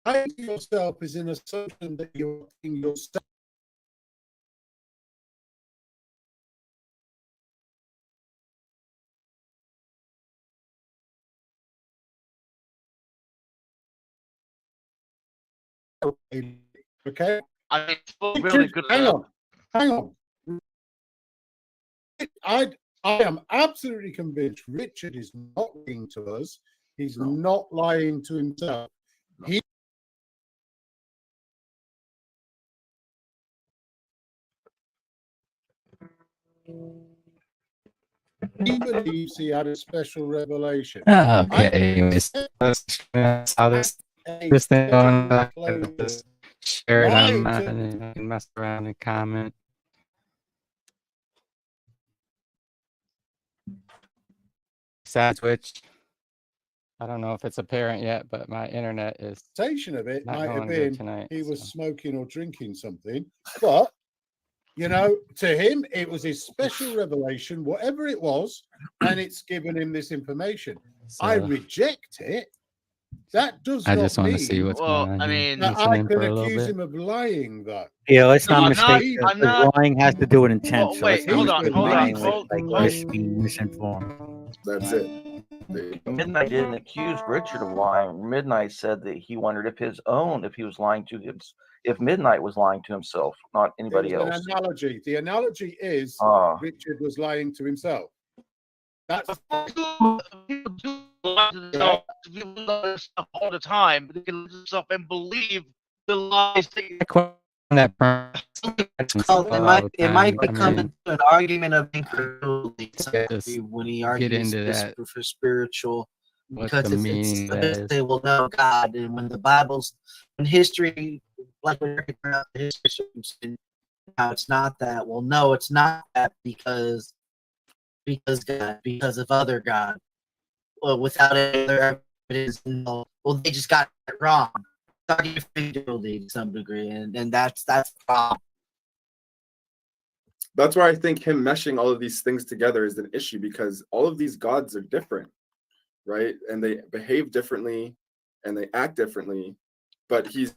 lying to yourself is an assumption that you're in yourself. Okay. I mean, it's really good. Hang on. I am absolutely convinced Richard is not lying to us. He's not lying to himself. He believes he had a special revelation. Okay, anyways, that's how this thing going back. Just share it on and you can mess around and comment. Sad Twitch. I don't know if it's apparent yet, but my internet is of it not might have going been good tonight. he was smoking or drinking something, but you know, to him it was his special revelation, whatever it was, and it's given him this information. So, I reject it. That does I not just want to mean see what's going on. I mean, that I can accuse him of lying, though. Yeah, let's No, not I'm not- mistake I'm that not- lying has to do with intent. Oh, so wait, let's not hold on, mistake hold on, lying hold- with, hold- being misinformed. That's it. Midnight didn't accuse Richard of lying. Midnight said that he wondered if he was lying to him, if Midnight was lying to himself, not anybody It was else. an analogy. The analogy is Richard was lying to himself. That's people do lie to themselves. People lie to themselves all the time. They can lie to themselves and believe the lies. It might become an argument of incredulity when he argues for spiritual, because it's they will know God, and when the Bible's in history, like when you're around the history, how it's not that. Well, no, it's not that because God, because of other God. Well, without any other evidence, no. Well, they just got it wrong. To some degree, and that's the problem. That's why I think him meshing all of these things together is an issue, because all of these gods are different, right? And they behave differently and they act differently, but he's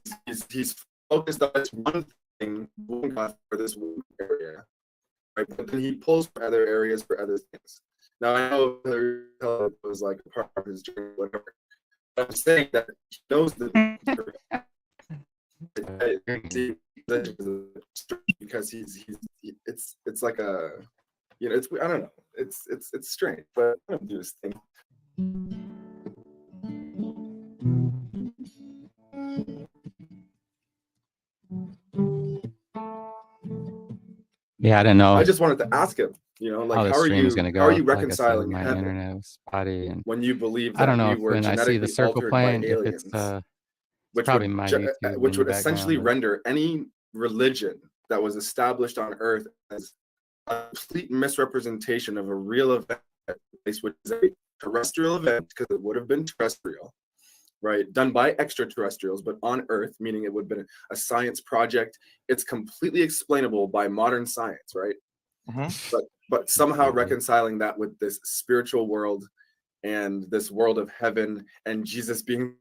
focused on this one thing, one god for this one area, right? But then he pulls from other areas for other things. Now I know it was like a part of his journey, whatever. I'm saying that he knows the because it's like a, you know, it's, I don't know, it's strange, but I'm gonna do this thing. Yeah, I don't know. I just wanted to ask him, you know, like, how are you reconciling my heaven internet was spotty, and when you believe that I don't know if we were when I see the genetically circle altered playing, by if aliens, it's which probably would, my YouTube which in would the essentially background, render any religion that was established on Earth as a complete misrepresentation of a real event, which is a terrestrial event, because it would have been terrestrial, right? Done by extraterrestrials, but on Earth, meaning it would have been a science project. It's completely explainable by modern science, right? But somehow reconciling that with this spiritual world and this world of heaven and Jesus being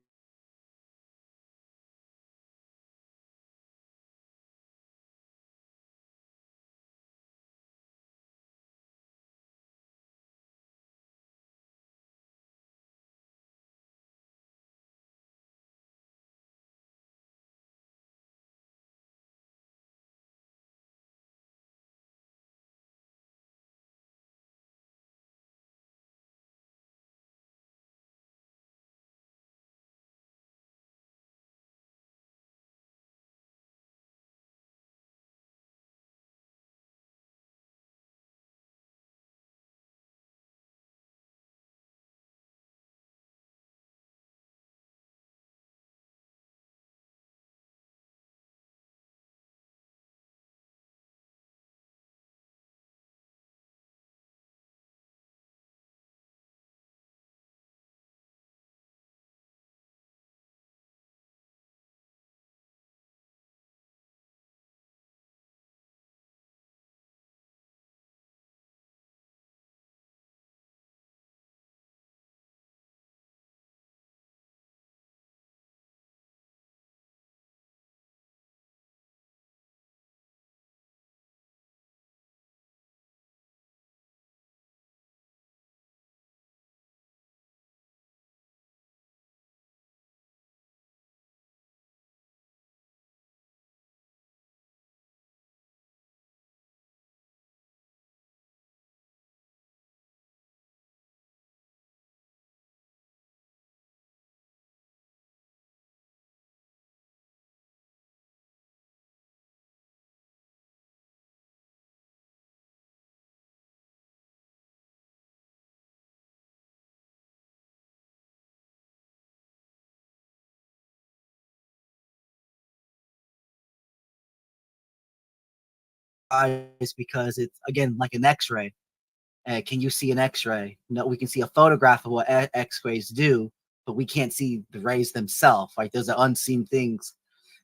eyes because it's, again, like an X-ray. Can you see an X-ray? No, we can see a photograph of what X-rays do, but we can't see the rays themselves. Like, those are unseen things.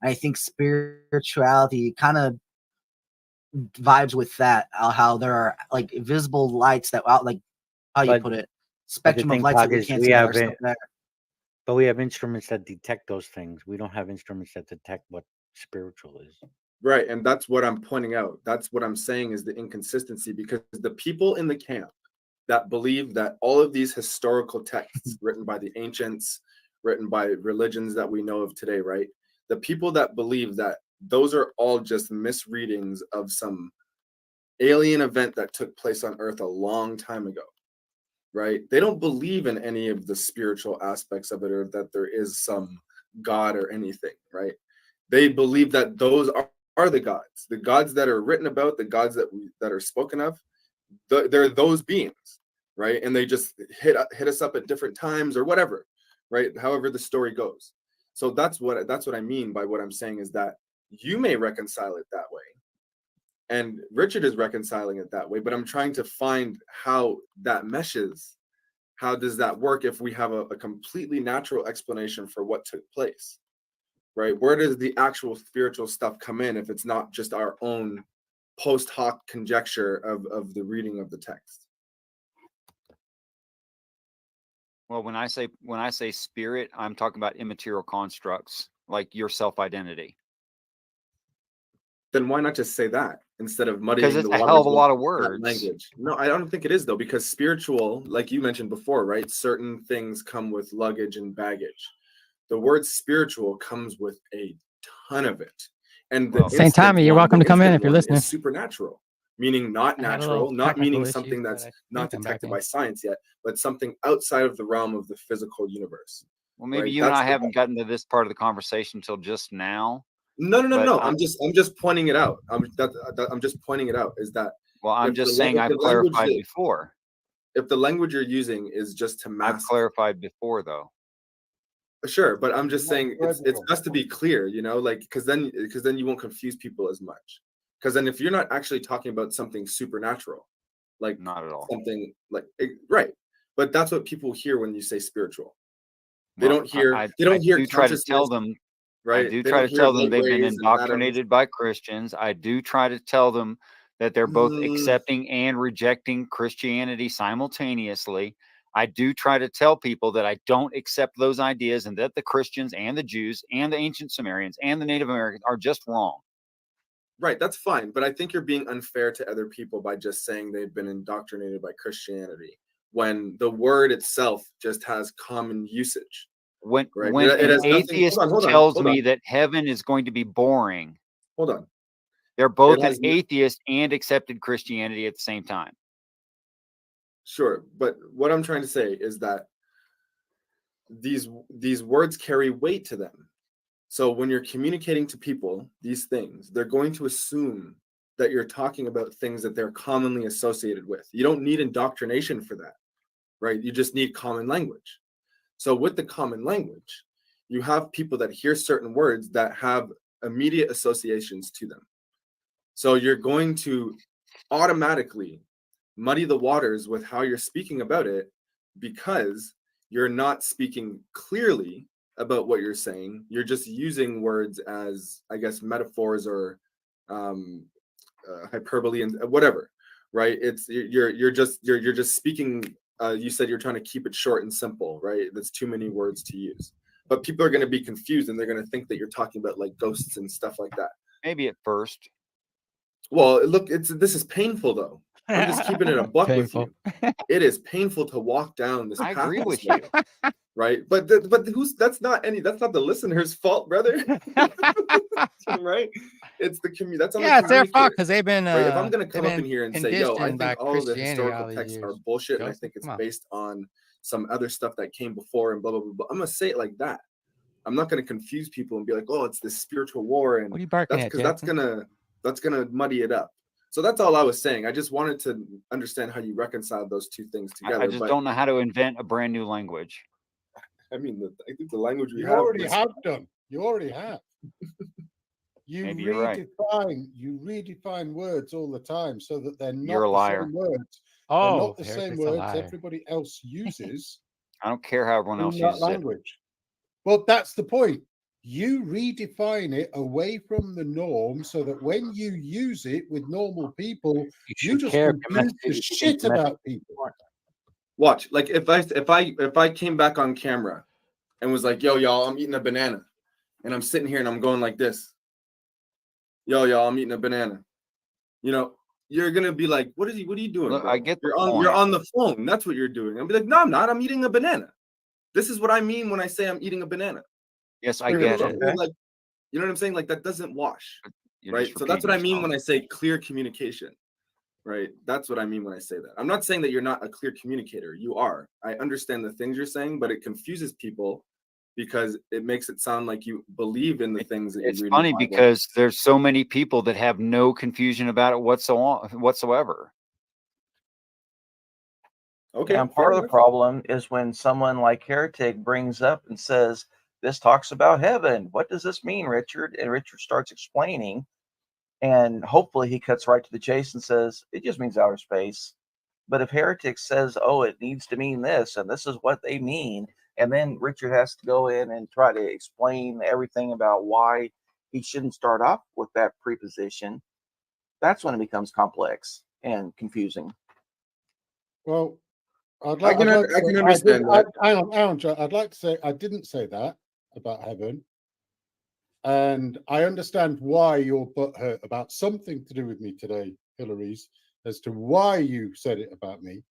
And I think spirituality kind of vibes with that, how there are like invisible lights that out, like how you put it, spectrum of lights that we can't see that are still there. But we have instruments that detect those things. We don't have instruments that detect what spiritual is. Right. And that's what I'm pointing out. That's what I'm saying is the inconsistency, because the people in the camp that believe that all of these historical texts written by the ancients, written by religions that we know of today, right? The people that believe that those are all just misreadings of some alien event that took place on Earth a long time ago, right? They don't believe in any of the spiritual aspects of it, or that there is some God or anything, right? They believe that those are the gods that are written about, the gods that are spoken of. They're those beings, right? And they just hit us up at different times or whatever, right? However the story goes. So that's what I mean by what I'm saying, is that you may reconcile it that way, and Richard is reconciling it that way, but I'm trying to find how that meshes. How does that work if we have a completely natural explanation for what took place, right? Where does the actual spiritual stuff come in if it's not just our own post hoc conjecture of the reading of the text? Well, when I say spirit, I'm talking about immaterial constructs like your self-identity. Then why not just say that instead of muddying Because it's the a waters hell of a with lot of that words. language? No, I don't think it is, though, because spiritual, like you mentioned before, right? Certain things come with luggage and baggage. The word spiritual comes with a ton of it. And the St. Tommy, you're welcome to come in if you're listening. is supernatural, meaning not natural, not meaning something that's not detected by science yet, but something outside of the realm of the physical universe. Well, maybe right? you and I haven't gotten to this part of the conversation until just now. No. I'm just pointing it out. I'm just pointing it out. Is that? Well, I'm just saying I've clarified before. If the language you're using is just to mask, I've clarified before, though. Sure, but I'm just saying it's best to be clear, you know, like because then you won't confuse people as much. Because then if you're not actually talking about something supernatural, like not at all, something like right, but that's what people hear when you say spiritual. They don't hear. They don't hear. Try to tell them. Right. I do try to tell them they've been indoctrinated by Christians. I do try to tell them that they're both accepting and rejecting Christianity simultaneously. I do try to tell people that I don't accept those ideas and that the Christians and the Jews and the ancient Sumerians and the Native Americans are just wrong. Right. That's fine. But I think you're being unfair to other people by just saying they've been indoctrinated by Christianity when the word itself just has common usage. When an atheist tells me that heaven is going to be boring, hold on. They're both an atheist and accepted Christianity at the same time. Sure, but what I'm trying to say is that these words carry weight to them. So when you're communicating to people these things, they're going to assume that you're talking about things that they're commonly associated with. You don't need indoctrination for that, right? You just need common language. So with the common language, you have people that hear certain words that have immediate associations to them. So you're going to automatically muddy the waters with how you're speaking about it because you're not speaking clearly about what you're saying. You're just using words as, I guess, metaphors or hyperbole and whatever, right? It's you're just speaking. You said you're trying to keep it short and simple, right? That's too many words to use. But people are going to be confused and they're going to think that you're talking about like ghosts and stuff like that. Maybe at first. Well, look, this is painful though. I'm just keeping it a buck with you. It is painful to walk down this path. I agree with you. Right? But that's not the listener's fault, brother. Right? It's the community. That's on it's their fault because they've been. Right? If I'm going to come up in here and say, "Yo, I think all of the historical texts are bullshit, and I think it's based on some other stuff that came before," and blah blah blah blah, I'm going to say it like that. I'm not going to confuse people and be like, "Oh, it's this spiritual war," and what are you barking at? Because that's gonna muddy it up. So that's all I was saying. I just wanted to understand how you reconcile those two things together. I just don't know how to invent a brand new language. I mean, I think the language you already have done. You already have. You Maybe you're right. redefine words all the time so that they're not You're a the liar. same words. They're Oh, not the same Heretic's a words liar. everybody else uses I don't care how everyone in else that uses it. language. Well, that's the point. You redefine it away from the norm so that when you use it with normal people, you just confuse the shit about people. Watch, like if I came back on camera and was like, yo, y'all, I'm eating a banana. And I'm sitting here and I'm going like this. Yo, y'all, I'm eating a banana. You know, you're gonna be like, what are you doing? Look, bro? I get the you're point. on the phone. That's what you're doing. I'll be like, no, I'm not. I'm eating a banana. This is what I mean when I say I'm eating a banana. Yes, I get it. Like, you know what I'm saying? Like that doesn't wash. You're Right. just So that's what I repeating mean when I yourself. say clear communication. Right. That's what I mean when I say that. I'm not saying that you're not a clear communicator. You are. I understand the things you're saying, but it confuses people because it makes it sound like you believe in the things that you read. It's funny because there's so many people that have no confusion about it whatsoever. Okay. And part of the problem is when someone like Heretic brings up and says, this talks about heaven. What does this mean, Richard? And Richard starts explaining. And hopefully he cuts right to the chase and says, it just means outer space. But if Heretic says, oh, it needs to mean this, and this is what they mean, and then Richard has to go in and try to explain everything about why he shouldn't start off with that preposition, that's when it becomes complex and confusing. Well, I can understand that. Hang on, Joe. I'd like to say I didn't say that about heaven. And I understand why you're butthurt about something to do with me today, Hillary's, as to why you said it about me.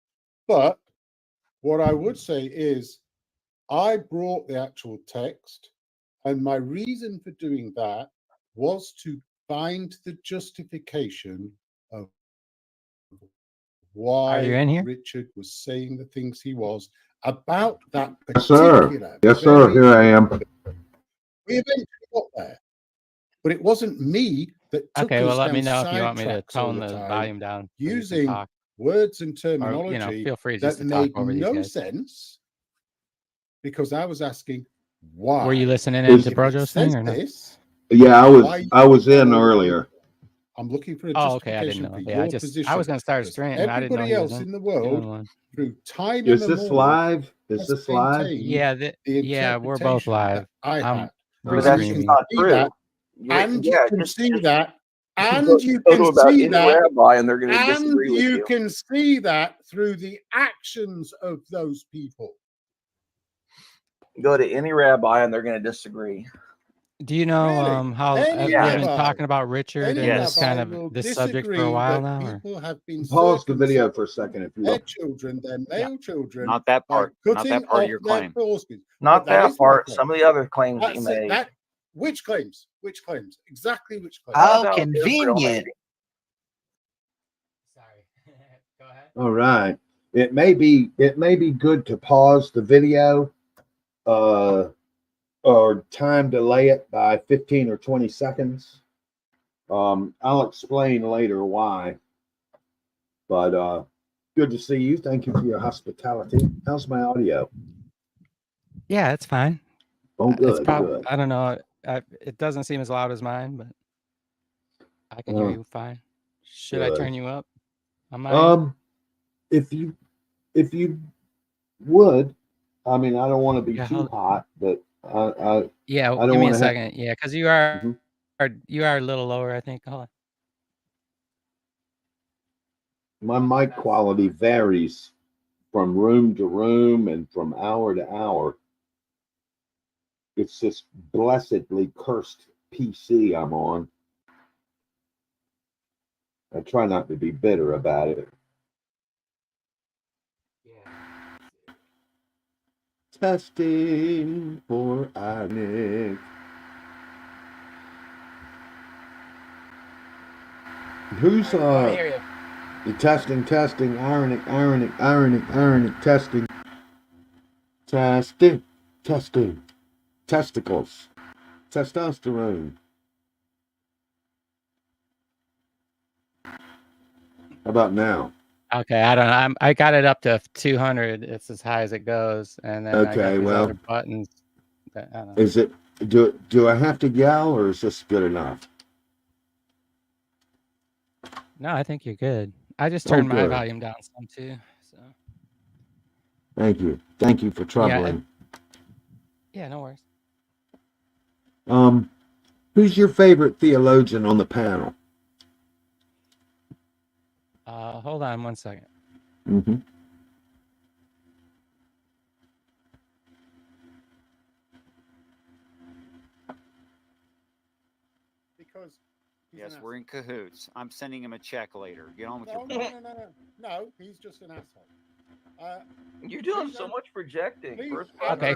But what I would say is I brought the actual text, and my reason for doing that was to find the justification of why Richard was saying the things he was about that particular. Yes, sir. Here I am. We eventually got there, but it wasn't me that took Okay, well, us let down me know if you want me to sidetracks all tone the the time, volume down. so you can using talk. words and Or, terminology feel free just that to talk made over these no guys. sense because I was asking why. Were you listening in to If it Brojo's thing says or not? this, Yeah, why I was you in follow earlier. I'm looking for a Oh, okay. I didn't justification know. for Yeah, your I position. was gonna start a because stream, and I didn't know everybody he was else in the doing world, one. through time Is this immemorial, live? Is has this live? maintained Yeah, the yeah, we're both interpretation live. that I I'm had. But that's restreaming. not See true. that, and you can see that, and you can about see any that, rabbi and they're going to and disagree with you you. can see that through the actions of those people. Go to any rabbi and they're going to disagree. Do you know Really? how Any we've been rabbi, talking about Richard any and this rabbi kind will of this subject for a disagree while that now? Or? people have been Pause the video circumcised for a second, if you their will. children, their male children, Not that by part. Not cutting that part off of your their claim. foreskins. Not But that that is my part. claim. Some of the other claims that you That's it. made. Which claims? Which claims? Exactly which claims? How about Israel, convenient. Sorry. Go ahead. All right. It may be good to pause the video or time delay it by 15 or 20 seconds. I'll explain later why. But good to see you. Thank you for your hospitality. How's my audio? Yeah, it's fine. Oh, good. It's probably Good. I don't know. It doesn't seem as loud as mine, but I can hear you fine. Should I turn you up on my end? If you would, I mean, I don't want to be too hot, but yeah, I don't give me a want to second. Yeah, because you are a little lower, I think. Hold on. my mic quality varies from room to room and from hour to hour. It's this blessedly cursed PC I'm on. I try not to be bitter about it. Testing for Nick. Who's testing, ironic, testing. Testicles. Testosterone. How about now? Okay, I don't know. I got it up to 200. It's as high as it goes, and then I got these other buttons. That, I don't know. Is it? Do I have to yell, or is this good enough? No, I think you're good. I just turned my good. volume down some too. So Thank you. Thank you for troubling. yeah, no worries. Who's your favorite theologian on the panel? Hold on 1 second. Mm-hmm. Because Yes, we're in cahoots. I'm sending him a check later. Get on with no, your no, no, he's just an asshole. You're doing so much projecting. First Okay,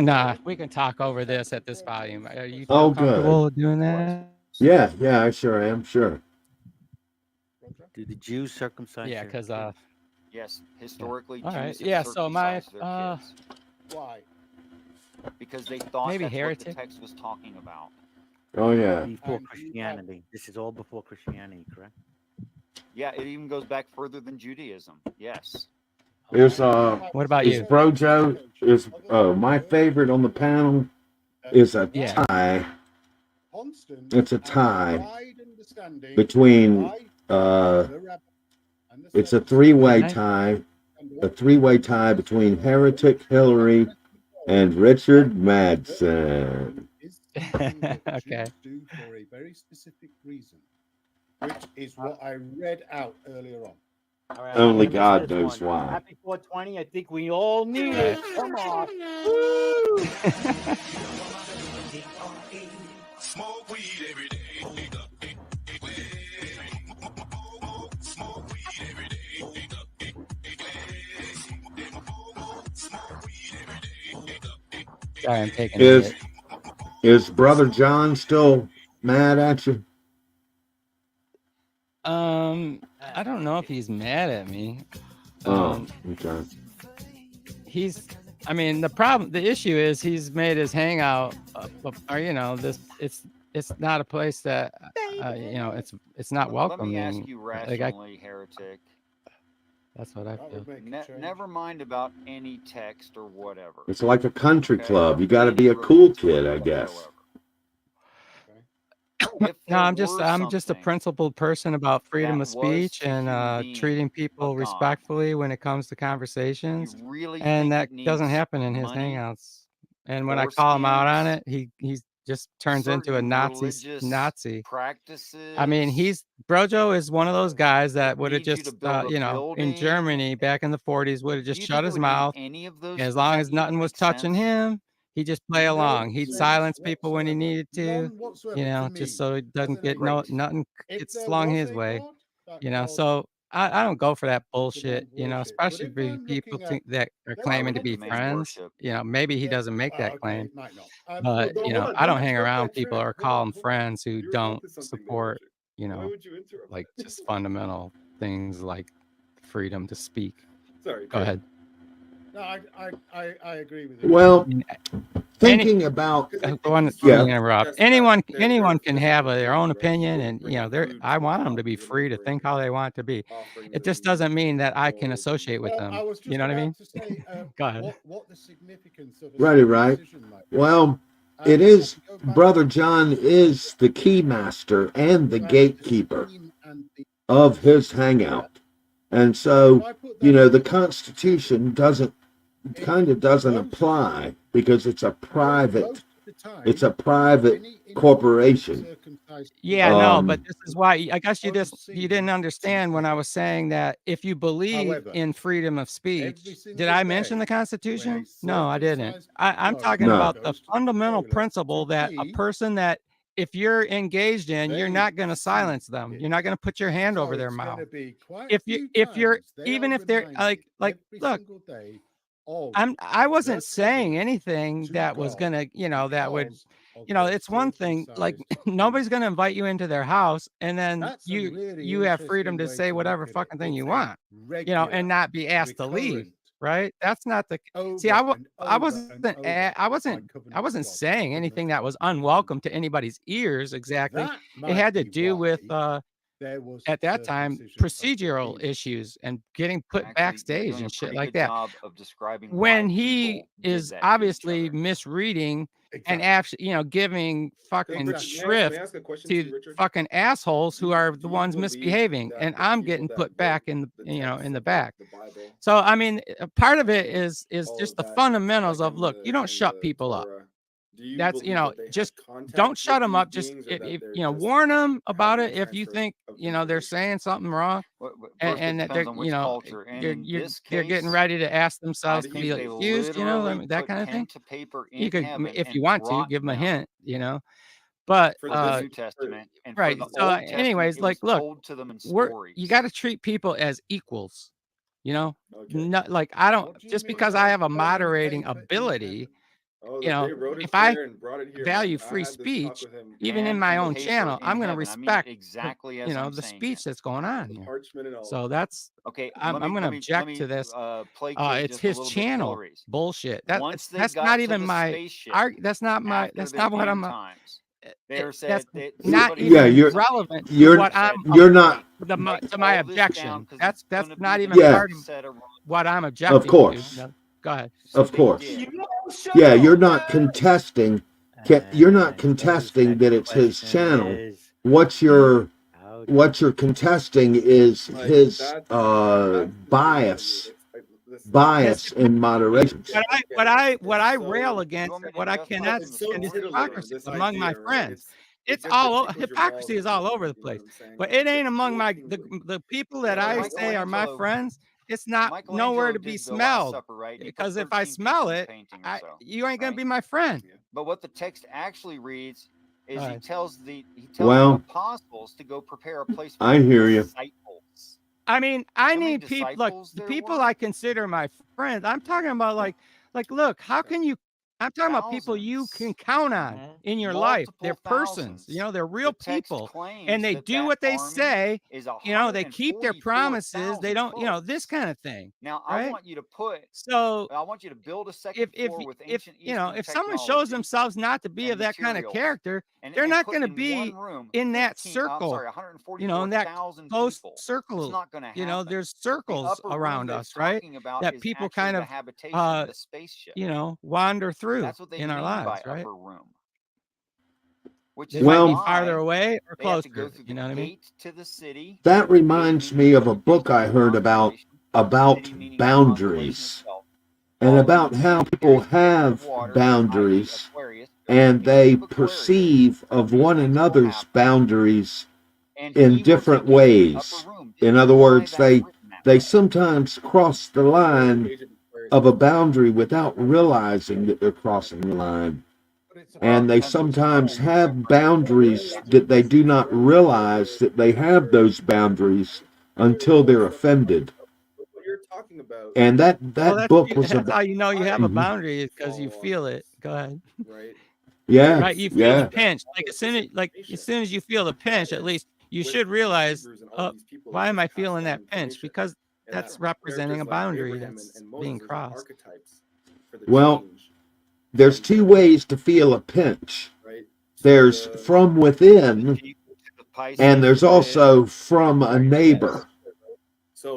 now we can talk over this at this volume. Are you Oh, comfortable good. doing that? Yeah, I sure am. Sure. Do the Jews circumcise? Yeah, because yes, historically, all right. Jews have Yeah, so my circumcised their kids. Why? Because they thought maybe that's heretic. what the text was talking about. Oh yeah. Before Christianity. This is all before Christianity, correct? Yeah, it even goes back further than Judaism. Yes. Is what about is you? Brojo is my favorite on the panel is a tie. It's a tie between it's a three-way tie. A three-way tie between Heretic Hillary and Richard Madsen. Okay. Do for a very specific reason, which is what I read out earlier on. All right, Only God knows why. Happy 420. I think we all need it. Come on. Smoke weed every day. Smoke weed every day. Sorry, I'm taking a hit. Is Brother John still mad at you? I don't know if he's mad at me. Okay. I mean, the issue is he's made his hangout, or it's not a place that, it's not welcoming. Let me ask you rationally, heretic. That's what I feel. Never mind about any text or whatever. It's like a country club. You got to be a cool kid, I guess. No, I'm just a principled person about freedom of speech and treating people respectfully when it comes to conversations. And that doesn't happen in his hangouts. And when I call him out on it, he just turns into a Nazi practices. I mean, Brojo is one of those guys that would have just, in Germany back in the 40s, would have just shut his mouth. As long as nothing was touching him, he'd just play along. He'd silence people when he needed to, just so he doesn't get nothing gets slung his way, So I don't go for that bullshit, especially for people that are claiming to be friends. Maybe he doesn't make that claim, but I don't hang around people or call them friends who don't support, like just fundamental things like freedom to speak. Sorry, go ahead. No, I agree with you. Well, thinking about anyone can have their own opinion, and I want them to be free to think how they want to be. It just doesn't mean that I can associate with them. You know what I mean? Go ahead. What the significance of right. Well, it is Brother John is the key master and the gatekeeper of his hangout. And so, the Constitution doesn't apply because it's a private corporation. Yeah, no, but this is why I guess you didn't understand when I was saying that if you believe in freedom of speech, did I mention the Constitution? No, I didn't. I'm talking about the fundamental principle that a person that if you're engaged in, you're not going to silence them. You're not going to put your hand over their mouth. If you're even if they're like look, I wasn't saying anything that was gonna, that would, it's one thing like nobody's gonna invite you into their house and then you have freedom to say whatever fucking thing you want, and not be asked to leave. Right? That's not the see. I wasn't saying anything that was unwelcome to anybody's ears. Exactly. It had to do with at that time procedural issues and getting put Actually, you're backstage doing a and shit pretty like good that. job of describing When why he people did is that to each obviously other. misreading and Exactly. actually, giving fucking Richard, shrift may I ask a question to you, Richard? fucking assholes who are the Do you ones believe misbehaving, that and the I'm people getting that put wrote back in the the, in texts the of back. the Bible, So I mean, a part of it is all just of the that, fundamentals like of, look, you don't shut people up. Torah, do you That's, believe that they had just contact don't shut with them these up. Just beings, or that if they're you know, just warn them about having it if you transfers think of they're information? saying something wrong, First, and it that depends they're on which culture. And in this they're getting case, ready to ask I themselves to think be they accused. I literally mean, that put kind of pen thing. to paper You in could, heaven if you and want to, brought give them a them hint. But For for the this, New Testament, and for right. the So, Old Testament, anyways, it like, was look, told to them in you stories. got to treat people as equals. okay. Not like, I don't, What do you just mean because by I have a pen and moderating paper in ability, heaven? Oh, you that know, they wrote it if I there and brought it here, value man. I free had this talk speech, with him. even in Pen my and own paper channel, in I'm going to heaven. I mean it respect, exactly as I'm the saying speech it. that's going on The here. parchment and all. So that's, Okay, I'm going to object to this. placate It's just a his little bit, channel Hillary's. bullshit. Once they That's got not to even the my spaceship that's not my, after that's the not what end I'm, times, there that's said that not somebody Yeah, even said you're something. relevant to you're what I'm, you're not. to Write my all this down objection. because That's it's going to not be even the Yeah, part of next set of rules. what I'm of objecting to. course, No, go ahead. So of they course. did. Yeah, you're not contesting. You're not And Joe's contesting that next it's his question channel. is, What you're how what you're contesting is Like his that's the thing for me. bias Listen, bias in moderation. What I rail You against want me and to what I just cannot from the it's so stand is stories, titillating, or hypocrisy this among my idea, right? friends. It It's just all tickles your balls hypocrisy a is little all over bit. the You know what place. I'm saying? But Like it it ain't gets a among little my tingly. the people that so I say are my Michelangelo friends. It's not nowhere to be did the Last smelled. Supper, right? He put Because if I 13 people smell in the it, painting or so, you ain't gonna right? be my friend. Yeah. But what the text actually reads is Go he ahead. tells the Well, apostles to go prepare a place for I the hear you. disciples. I mean, I How many need people. Look, disciples the there people were? I consider my friends. I'm talking about like, look, how Okay. can you? I'm talking about people you can Thousands, count on in your life. They're multiple persons. thousands. They're real The text people, and claims they that do that what they army say. is They keep their promises. They 144,000 don't. This folks. kind of thing, Now, right? I want you to build a second if floor with ancient Eastern if someone shows technology themselves not to be and of that kind of materials, character, and they're not put going to in one be room in that circle. In that 144,000 close people. It's circle. not going to happen. There's The circles upper room around that us, it's right? talking about That is people actually kind the of habitation, the spaceship. wander through That's what they in our mean by lives, right? upper room. Which They is might be Well, farther why away or they have to go closer. through You the know what I mean? gate to the city. that Gate reminds meaning me of a location book I of heard about constellation, city meaning the constellation boundaries itself. and Following about the how people planetary system of have water, i.e., boundaries Aquarius, and the age they of Aquarius, perceive of these one things will another's happen. boundaries And in he will different take you to the upper ways. room. This In is other why words, that's written that they way. sometimes cross the line of a boundary without realizing that they're crossing the line. Well, it And they depends which one. sometimes have boundaries that they do not realize that they have those boundaries until they're offended. What you're talking about, And that Well, book was that's how about. you know you have a Mhm. boundary, is because you feel it. Go ahead. right? Yeah, Right, you feel the yeah. pinch. Like as soon as you feel the pinch, at least you should realize, why am I feeling that pinch? Because that's representing a boundary that's being crossed. Well, there's two ways to feel a pinch. There's from within, and there's also from a neighbor.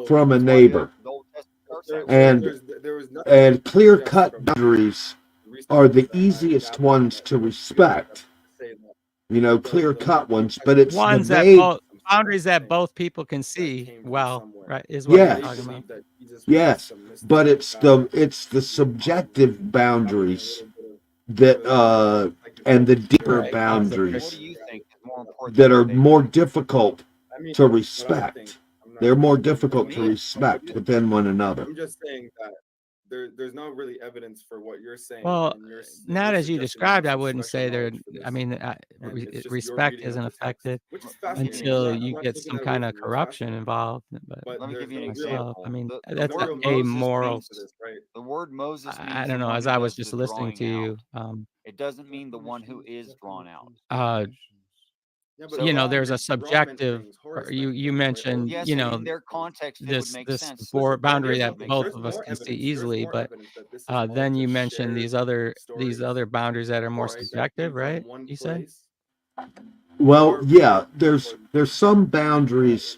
From a neighbor. And clear-cut boundaries are the easiest ones to respect. Clear-cut ones, but it's ones the that vague boundaries that both people can see well, right? Is what you're talking about. Yes, but it's the subjective boundaries that and the deeper boundaries that are more difficult to respect. They're more difficult to respect within one another. I'm just saying that there's no really evidence for what you're saying. Well, not as you described. I wouldn't say there. I mean, respect isn't affected until you get some kind of corruption involved. But let me give you an myself, example. I mean, The that's word a Moses moral. means, the word Moses means I don't the know. one As who I was does just the listening to drawing you, out. It doesn't mean the one who is drawn out. there's a subjective. You mentioned, yes, in their context, it would make this sense. boundary that both of us can see easily, but then you mentioned these other boundaries that are more subjective, right? You said. Well, yeah, there's some boundaries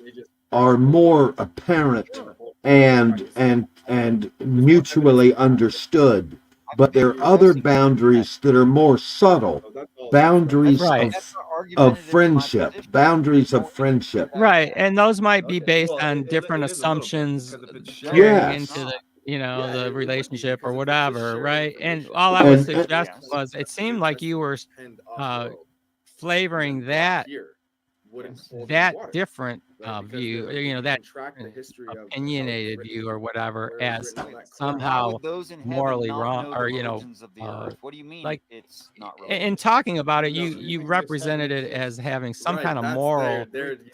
are more apparent and mutually understood, but there are other boundaries that are more subtle, boundaries Right. of friendship, boundaries of friendship. Right, and those might be based on different assumptions carrying into Yes. the, you know, the relationship or whatever, right? And all I was suggesting was it seemed like you were flavoring that different view, you know, that opinionated view or whatever as How somehow would those in heaven morally not wrong, know or the religions of the earth? What do you mean like it's not in relevant? talking about it, you represented it as having some kind of moral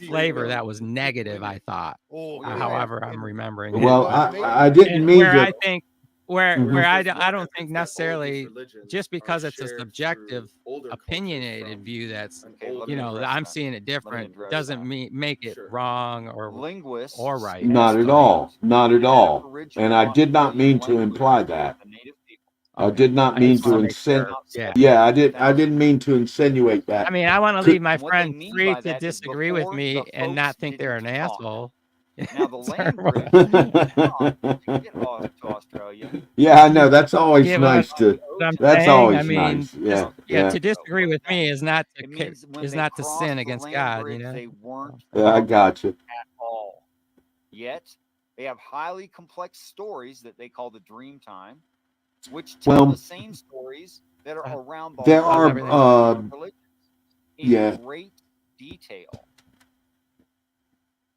flavor that was negative, I thought. However, I'm remembering it. Well, I didn't And mean where I to. think I don't think necessarily just because it's a subjective opinionated view that's, Okay, let you me know, address I'm that. seeing it Let me different address doesn't that. make it wrong or Linguists right. Not at all. Not at have all. original And I did not Australian mean to language imply with that. the native people. I did not I mean just to wanna make insinuate. sure. Yeah. Yeah, I didn't mean to insinuate I that. mean, I wanna Could, leave my And what they friend mean free by to that is disagree with before me the and not folks think they're didn't an talk. asshole. Now the Sorry, land what? bridge to get off to Australia. yeah, I know. That's always Yeah, nice to. what I'm That's saying, I always mean, nice. Yeah, yeah, yeah. to disagree with me is not to It means when is they not to crossed sin the against land God, bridge, you know? they weren't Yeah, I got you. at all. Yet they have highly complex stories that they call the dream time, which tell Well, the same stories that are around the there whole are. religions in Yeah. great detail.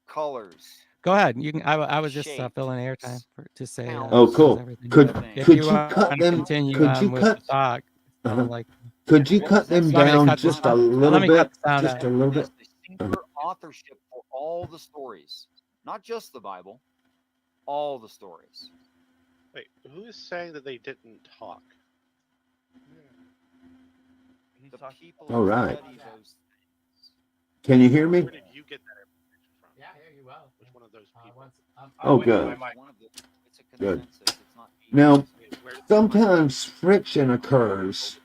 Colors. Go ahead. You can. I was just shapes, filling airtime to say Oh, says cool. everything. Could If could you you want cut to them? continue Could on you with cut? the talk, like Could you What cut does that them you want me to down cut this just a down? little Let me cut bit? this down. Just a little bit. the singular authorship for all the stories, not just the Bible, all the stories. Wait, who is saying that they didn't talk? The people All right. study those things. Can you hear me? Where did you get that information from? Yeah, I hear you well. Which one of those people? Oh, good. It's a Good. consensus. It's not Now, sometimes friction occurs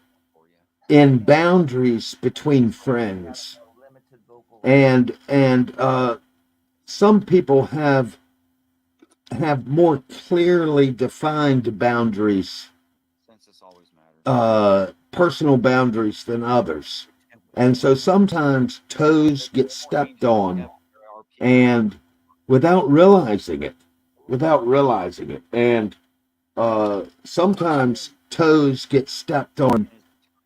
in boundaries between friends, and some people have more clearly defined boundaries, personal boundaries than others, and so sometimes toes get stepped on, and without realizing it, and sometimes toes get stepped on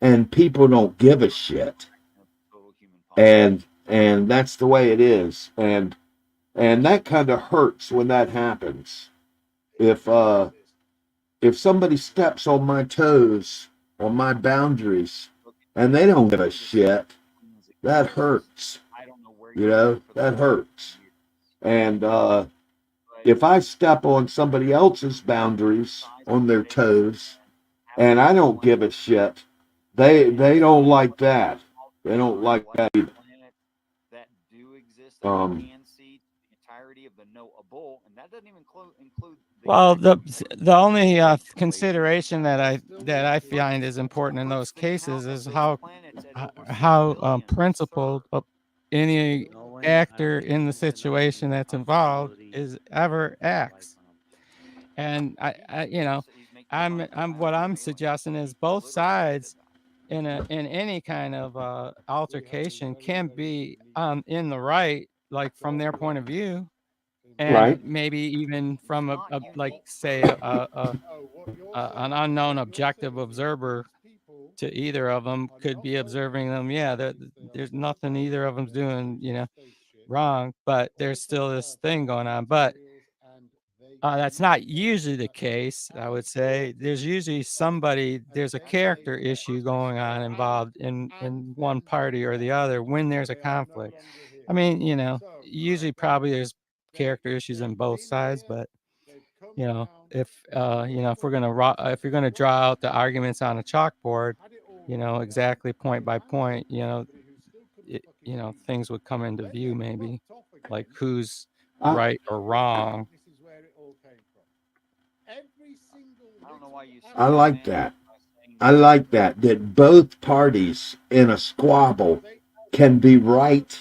and people don't give a shit, and that's the way it is, and that kind of hurts when that happens. If somebody steps on my toes, on my boundaries, and they don't give a shit, that hurts. You know, that hurts. And if I step on somebody else's boundaries, on their toes, and I don't give a shit, they don't like that. They don't like that either. That do exist that we can see the entirety of the knowable, and that doesn't even include well, the only consideration that I find is important in those cases is how principled any actor in the situation that's involved is ever acts. And I you know, I'm what I'm suggesting is both sides in any kind of altercation can be in the right, like from their point of view, and Right. maybe even from a like say an unknown objective observer to either of them could be observing them. Yeah, there's nothing either of them's doing, you know, wrong, but there's still this thing going on. But that's not usually the case, I would say. There's usually there's a character issue going on involved in one party or the other when there's a conflict. I mean, you know, usually probably there's character issues on both sides, but you know, if you know, if you're gonna draw out the arguments on a chalkboard, you know, exactly point by point, you know, you know, things would come into view maybe, like who's right or wrong. I don't know why you I like that. I like that both parties in a squabble can be right.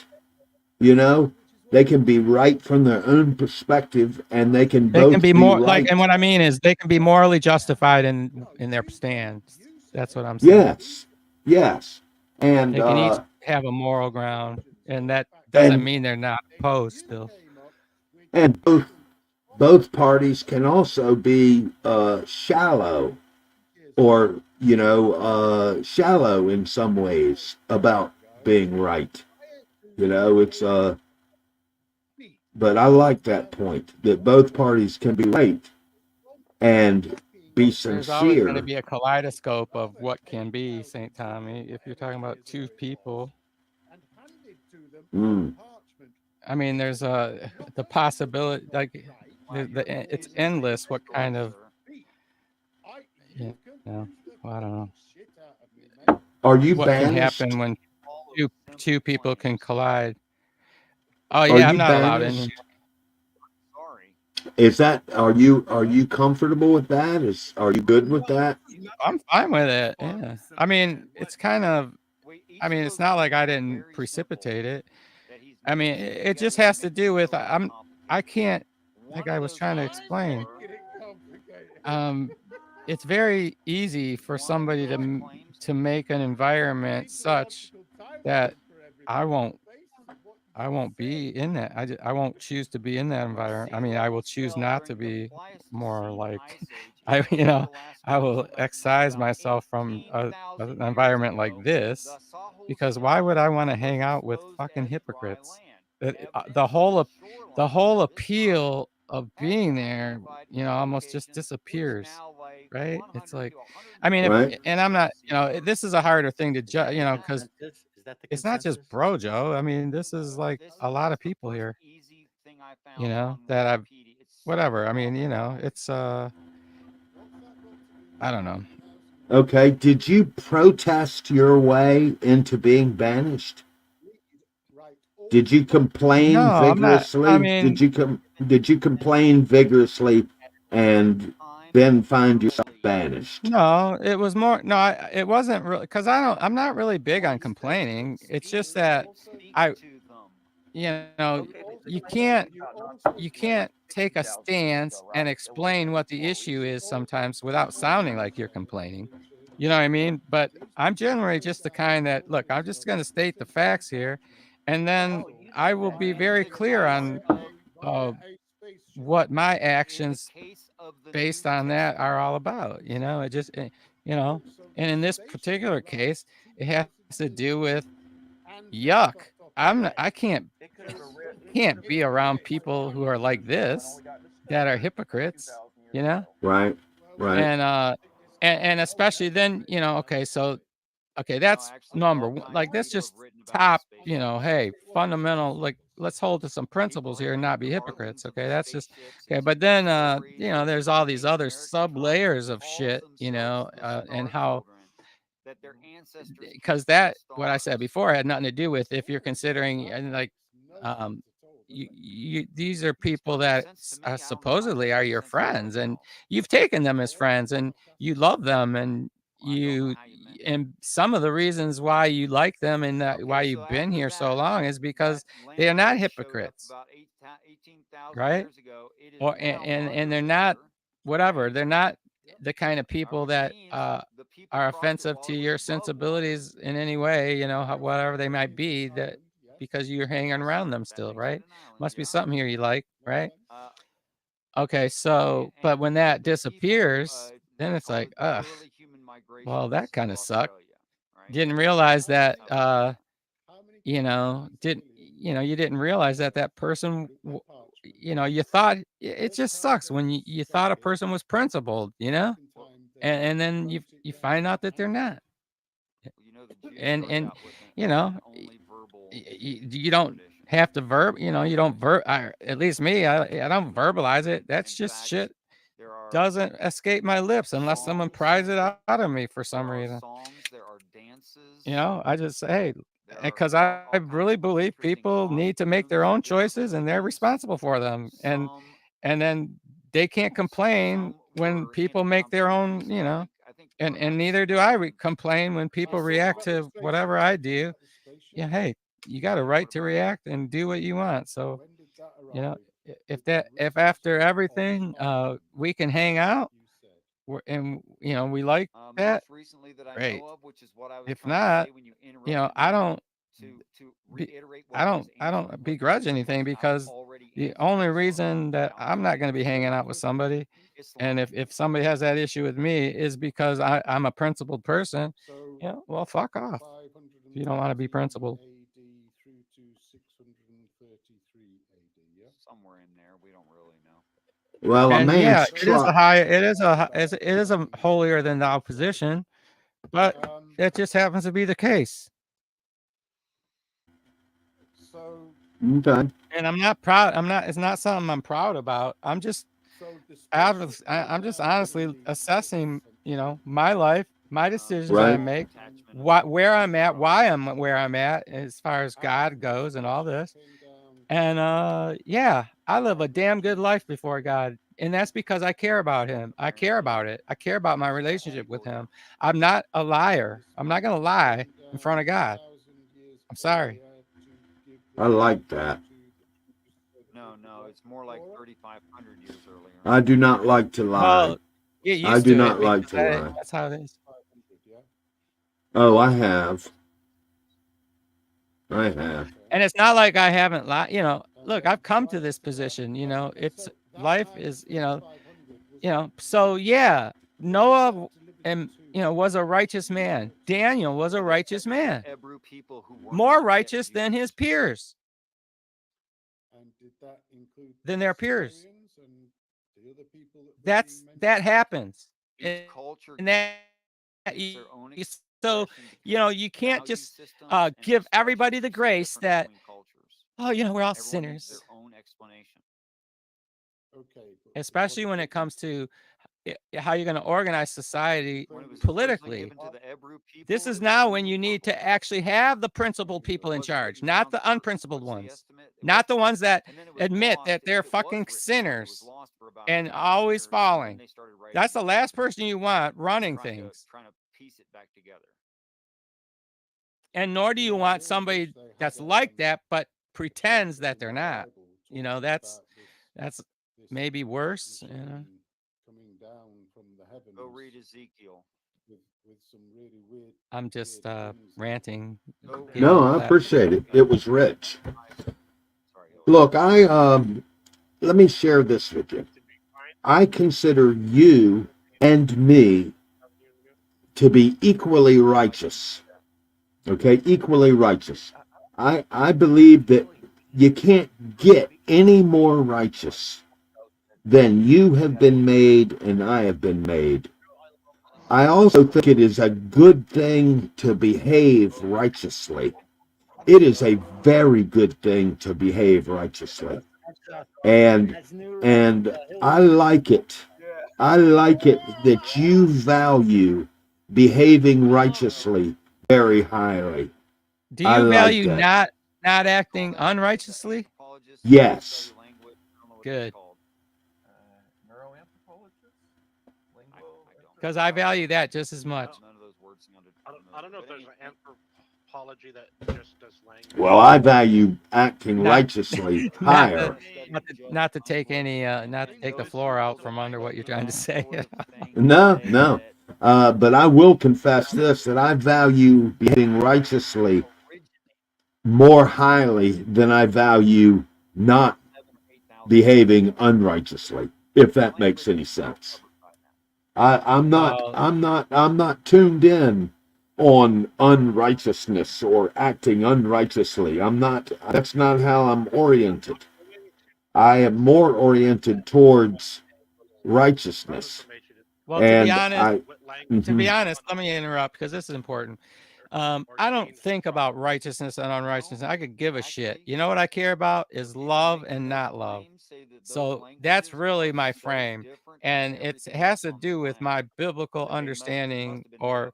You know, they can be right from their own perspective, and they can both be more right. like, and what I mean is they can be morally justified in their stance. That's what I'm saying. Yes, and they can each have a moral ground, and that doesn't mean they're not opposed still. And both parties can also be shallow, or shallow in some ways about being right. It's but I like that point that both parties can be right and be sincere. There's always going to be a kaleidoscope of what can be, St. Tommy. If you're talking about two people, I mean, there's the possibility, like it's endless. What kind of, well, I don't know. Are you what banished? can happen when two people can collide? Oh yeah, I'm not allowed in here. Is that are you comfortable with that? Are you good with that? I'm fine with it. Yeah. I mean, it's kind of, it's not like I didn't precipitate it. I mean, it just has to do with I can't, like I was trying to explain. It's very easy for somebody to make an environment such that I won't be in that. I won't choose to be in that environment. I mean, I will choose not to be more like, I will excise myself from an environment like this, because why would I want to hang out with fucking hypocrites? The whole appeal of being there, almost just disappears, right? It's like, I mean, and I'm not, this is a harder thing to judge, because it's not just Brojo. I mean, this is like a lot of people here, that I've, whatever. I mean, it's, I don't know. Okay. Did you protest your way into being banished? Did you complain vigorously? I'm not, I mean, did you complain vigorously and then find yourself banished? No, it was more, no, it wasn't really, because I'm not really big on complaining. It's just that you can't take a stance and explain what the issue is sometimes without sounding like you're complaining. You know what I mean? But I'm generally just the kind that, look, I'm just going to state the facts here, and then I will be very clear on what my actions based on that are all about. It just, and in this particular case, it has to do with yuck. I can't be around people who are like this, that are hypocrites, Right. And especially then, okay, so that's number one. Like, that's just top, hey, fundamental, like, let's hold to some principles here and not be hypocrites. Okay, that's just okay. But then there's all these other sub layers of shit, and how, because that, what I said before, had nothing to do with, if you're considering, and like, these are people that supposedly are your friends, and you've taken them as friends, and you love them, and and some of the reasons why you like them and why you've been here so long is because they are not hypocrites, right? Or and they're not, whatever, they're not the kind of people that are offensive to your sensibilities in any way, whatever they might be, that because you're hanging around them still, right? Must be something here you like, right? Okay, so, but when that disappears, then it's like, well, that kind of sucked. Didn't realize that, you didn't realize that that person, you thought, it just sucks when you thought a person was principled, and then you find out that they're not. And you don't have to you don't at least me, I don't verbalize it. That's just shit doesn't escape my lips unless someone pries it out of me for some reason. I just say, hey, because I really believe people need to make their own choices and they're responsible for them. And then they can't complain when people make their own, and neither do I complain when people react to whatever I do, yeah, hey, you got a right to react and do what you want. So, you know, if after everything, we can hang out, and you know we like that, Most recently that I great. know of, which is what I was If trying to not, say when you you know, interrupted me to be- reiterate what I I was don't answering. begrudge anything, because the only reason that I'm not going to be hanging out with somebody, and if somebody has that issue with me, is because I'm a principled person. You know, well, fuck off if you don't want to be principled. Somewhere in there, we don't really know. Well, a And yeah, man's it is a truck. high, it is a holier than thou position, but it just happens to be the case. Okay. And I'm not proud. It's not something I'm proud about. I'm just I'm just honestly assessing, you know, my life, my decisions I Right. make, where I'm at, why I'm where I'm at as far as God goes and all this. And yeah, I live a damn good life before God. And that's because I care about him. I care about it. I care about my relationship with him. I'm not a liar. I'm not going to lie in front of God. I'm sorry. I like that. No, it's more like 3,500 years earlier. I do not like to lie. Well, get I used do to it, not like because to lie. that's how it is. Oh, I have. I have. And it's not like I haven't lied. You know, look, I've come to this position. You know, it's life is, you know. So yeah, Noah and was a righteous man. Daniel was a righteous man, Hebrew people who weren't more yet righteous than his Jews. peers, than their peers. That happens. Each culture And that creates their own so expression because you can't value just systems and give everybody expressions the are so grace different that, between cultures. oh, we're all Everyone needs sinners, their own explanation. especially when it comes to how you're going to organize society When it was originally politically. given to the Hebrew people, This is it was now when only you for need to hope. actually have the principled It people in wasn't charge, written not down the for, unprincipled what's the ones, estimate? It not was, the ones that and then it was admit lost. that If they're it was fucking written, it was sinners lost for about and 1,000 always years, and then falling. they started writing That's the it last person you want running down, things. trying to piece it back together. And nor do you want somebody that's like that, but pretends that they're not. You know, that's maybe worse. You know? Go read Ezekiel. I'm just ranting. Go getting No, off I that. appreciate it. It was rich. Sorry, Look, let me share this with you. I consider you and me to be equally righteous. Okay, equally righteous. I believe that you can't get any more righteous than you have been made and I have been made. I also think it is a good thing to behave righteously. It is a very good thing to behave righteously. And I like it. I like it that you value behaving righteously very highly. Do I you like value that. not acting unrighteously? Yes. Good. Because I I value that just as much. None of those words sounded I don't know if but there's an anyway. anthropology that just does language. Well, I value acting Not- righteously not higher. not to take any not to take the floor out from under what you're trying to say. No, no. But I will confess this, that I value behaving righteously more highly than I value not behaving unrighteously, if that makes any sense. I'm not tuned in on unrighteousness or acting unrighteously. That's not how I'm oriented. I am more oriented towards righteousness. Well, And to be honest, let me interrupt because this is important. I don't think about righteousness and unrighteousness. I could give a shit. You know what I care about is love and not love. So that's really my frame. And it has to do with my biblical understanding, or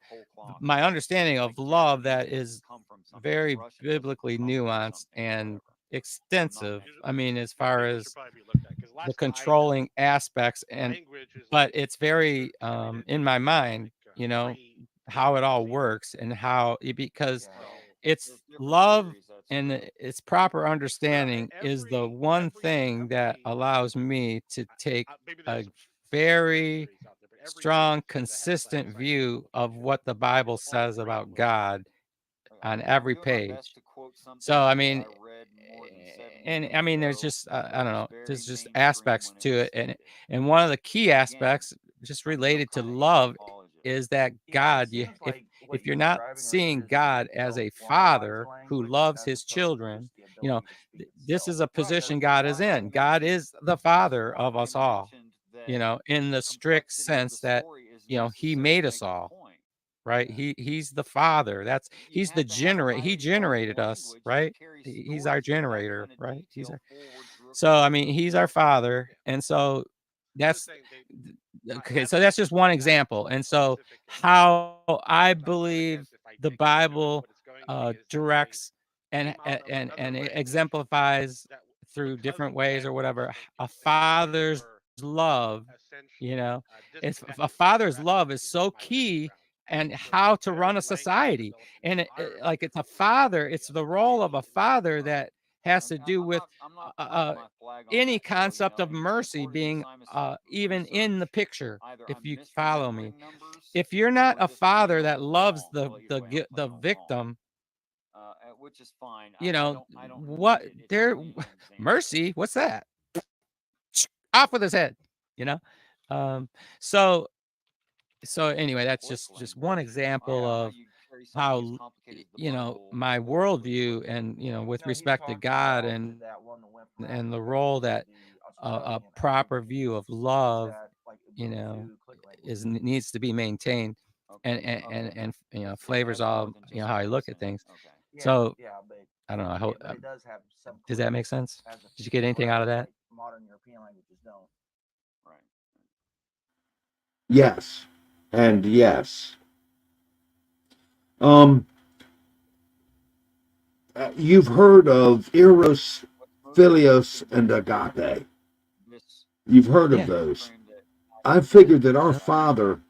my understanding of love that is very biblically nuanced and extensive. I mean, as far as the controlling aspects, but it's very in my mind, how it all works and how because it's love and its proper understanding is the one thing that allows me to take a very strong, consistent view of what the Bible says about God on every page. So, I mean, and I mean, there's just, I don't know, there's just aspects to it. And one of the key aspects just related to love is that God, if you're not seeing God as a father who loves his children, this is a position God is in. God is the father of us all, in the strict sense that, he made us all. Right, he's the father. He's the he generated us, right? He's our generator, right? So I mean, he's our father, and so that's okay. So that's just one example, and so how I believe the Bible directs and it exemplifies through different ways or whatever a father's love. It's a father's love is so key and how to run a society. And like it's a father, it's the role of a father that has to do with any concept of mercy being even in the picture. If you follow me, if you're not a father that loves the victim, which is fine. what there mercy? What's that? Off with his head, um, so anyway, that's just one example of how my worldview and with respect to God and the role that a proper view of love needs to be maintained and flavors all how I look at things. So I don't know. I hope does that make sense? Did you get anything out of that? Modern European languages don't. Right. Yes, and yes. You've heard of Eros, Philios, and Agape. You've heard of those. I figured that our Father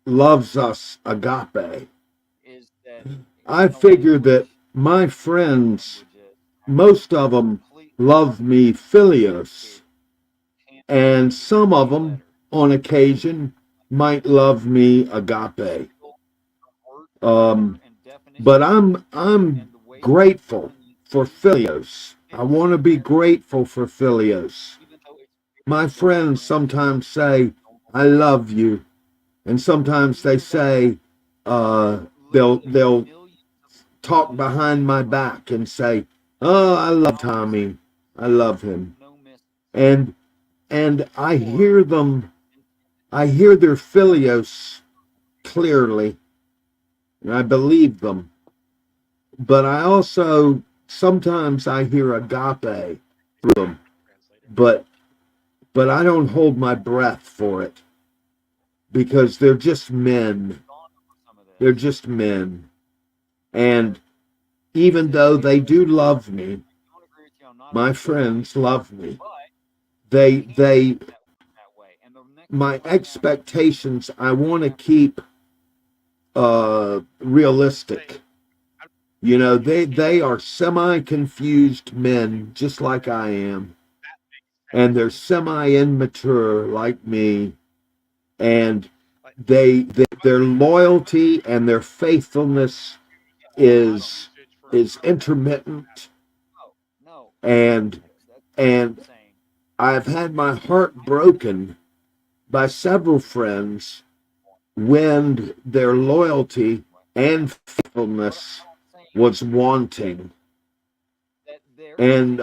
loves us agape. I figured that my friends, most of them love me Philios, and some of them, on occasion, might love me agape. But I'm grateful for Philios. I want to be grateful for Philios. My friends sometimes say, "I love you," and sometimes they say, they'll talk behind my back and say, "Oh, I love Tommy. I love him," and I hear them. I hear their Philios clearly, and I believe them. But I also sometimes I hear agape through them, but I don't hold my breath for it because they're just men. They're just men, and even though they do love me, my friends love me. They my expectations. I want to keep realistic. They are semi-confused men, just like I am, and they're semi-immature like me, and their loyalty and their faithfulness is intermittent, and I've had my heart broken by several friends when their loyalty and faithfulness was wanting. And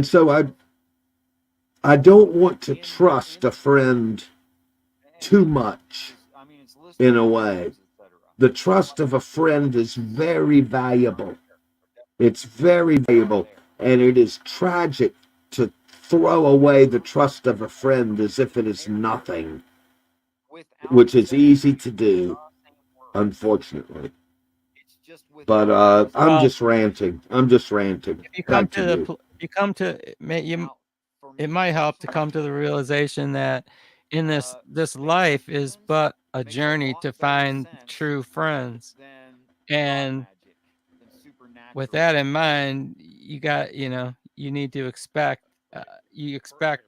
so I don't want to trust a friend too much in a way. The trust of a friend is very valuable. It's very valuable, and it is tragic to throw away the trust of a friend as if it is nothing, which is easy to do, unfortunately. But I'm just ranting. I'm just ranting. If you come it might help to come to the realization that in this life is but a journey to find true friends, and with that in mind, you got, you need to expect, you expect,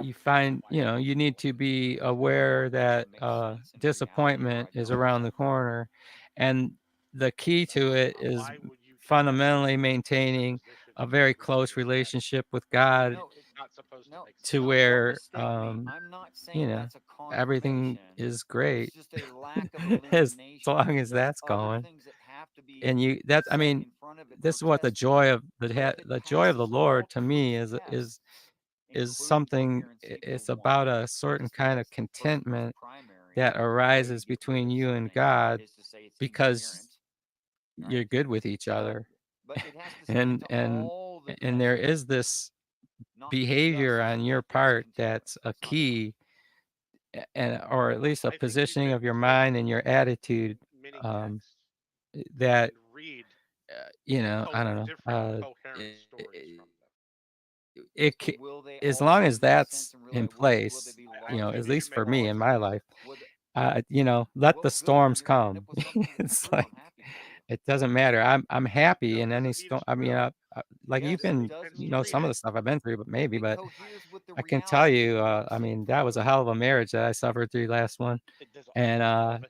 you find, you need to be aware that disappointment is around the corner. And the key to it is fundamentally maintaining a very close relationship with God to where, everything is great as long as that's going. And this is what the joy of the joy of the Lord to me is something. It's about a certain kind of contentment that arises between you and God because you're good with each other. And there is this behavior on your part that's a key, or at least a positioning of your mind and your attitude, that I don't know, as long as that's in place, at least for me in my life, let the storms come. It's like it doesn't matter. I'm happy in any storm. Like you've been, some of the stuff I've been through, but I can tell you, that was a hell of a marriage that I suffered through last one, and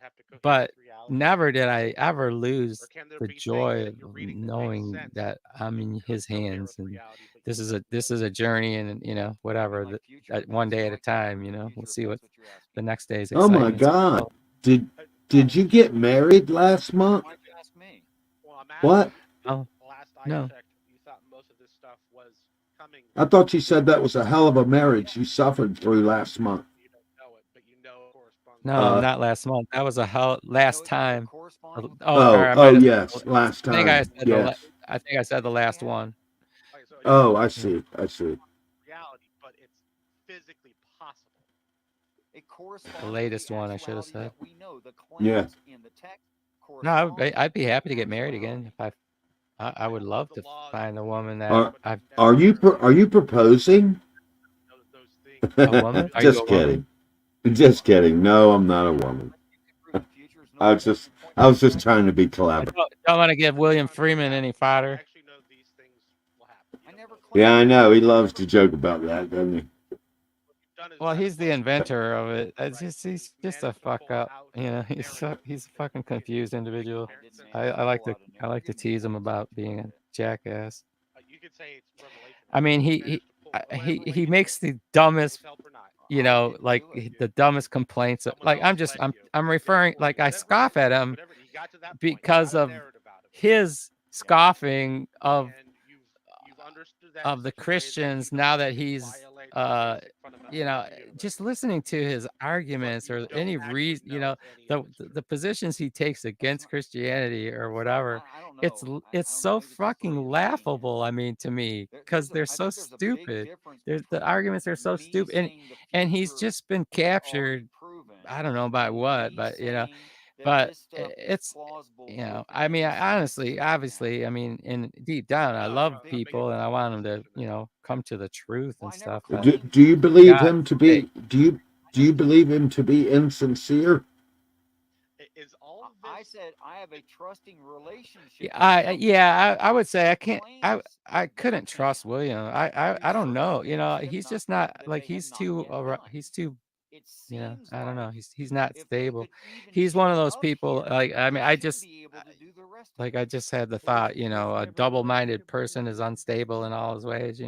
but never did I ever lose the joy of knowing that I'm in His hands, and this is a journey, and whatever, one day at a time. We'll see what the next day's Oh my excitement. God! Did you get married last month? What? Oh, no. You thought most of this stuff was coming. I thought you said that was a hell of a marriage you suffered through last month. You don't know it, but you know it corresponds. No, not last month. That was a hell last time. Or I Oh might have yes, said, last I think I time. said Yes. I think I said the last one. Oh, I see. I see. Reality, but it's physically possible. The latest one, I should have said. Yeah. No, I'd be happy to get married again if I would love to find a woman that Are you proposing? A woman? Are Just you a kidding. woman? Just kidding. No, I'm not a woman. I was just trying to be I clever. don't want to give William Freeman any fodder. Yeah, I know. He loves to joke about that, doesn't he? Well, he's the inventor of it. He's just a fuck up. He's a fucking confused individual. I like to tease him about being a jackass. You could say it's revelation. He makes the dumbest, like the dumbest complaints. Like I'm referring, like I scoff at him because of his scoffing of the Christians now that he's just listening to his arguments or any reason, the positions he takes against Christianity or whatever. It's so fucking laughable, to me, because they're so stupid. The arguments are so stupid, and he's just been captured. I don't know by what, but it's I honestly, obviously, in deep down, I love people and I want them to come to the truth and stuff. But Do you believe God, him to be? Do you believe him to be insincere? I said I have a trusting relationship. I would say I couldn't trust William. I don't know. He's just not like he's too. I don't know. He's not stable. He's one of those people. Like I just had the thought. A double-minded person is unstable in all his ways.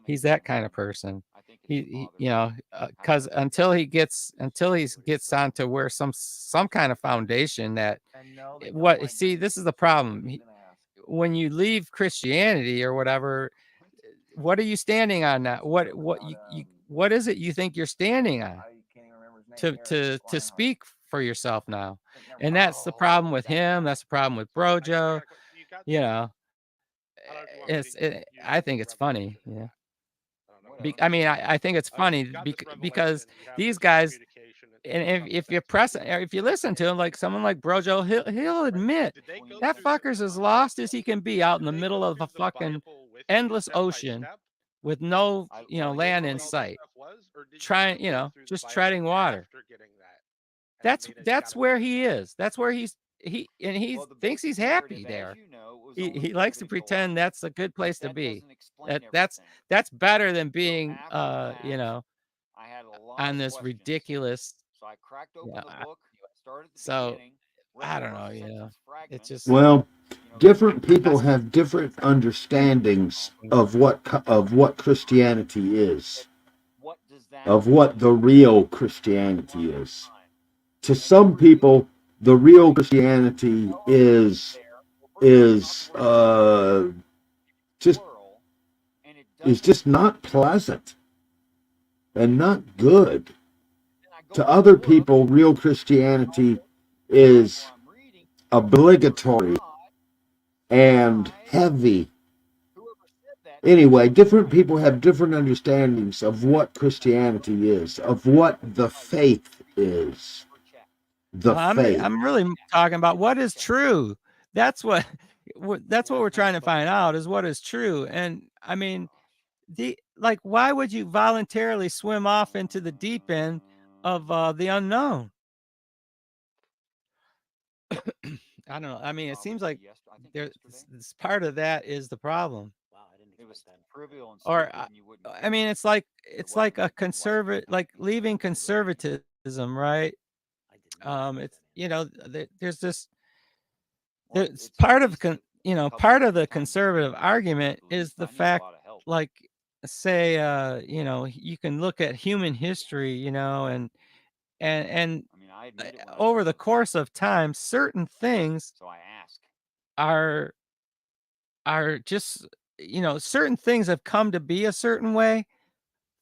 He's that kind of person. Because until he gets onto where some kind of foundation that this is the problem. When you leave Christianity or whatever, what are you standing on now? What is it you think you're standing on to speak for yourself now? And that's the problem with him. That's the problem with Brojo. I think it's funny. I think it's funny because these guys, and if you press, if you listen to him, like someone like Brojo, he'll admit that fucker's as lost as he can be out in the middle of a fucking endless ocean with no, land in sight, trying, just treading water. That's where he is. That's where he's he thinks he's happy there. He likes to pretend that's a good place to be. That's better than being you know, on this ridiculous. So I cracked open Yeah, the book, started at the so beginning, I read the don't know, first you know, sentence it's fragment, just Well, different people that's have different understandings of what Christianity is, what does that of what the real Christianity is. To some people, the real Christianity is just is just not pleasant and not good. To other people, real Christianity is obligatory and heavy. Anyway, different people have different understandings of what Christianity is, of what the faith is. The faith. I'm really talking about what is true. That's what that's what we're trying to find out is what is true. And I mean, like why would you voluntarily swim off into the deep end of the unknown? I don't know. I mean, it seems like this part of that is the problem. It was trivial and Or stupid, and you wouldn't I mean, it's like a conservative, like leaving conservatism, right? It's you know, there's this. There's part of part of the conservative argument is the fact, like, say, you know, you can look at human history, you know, and I mean, I admit it when I was over the course of time, certain things so I ask. are just, you know, certain things have come to be a certain way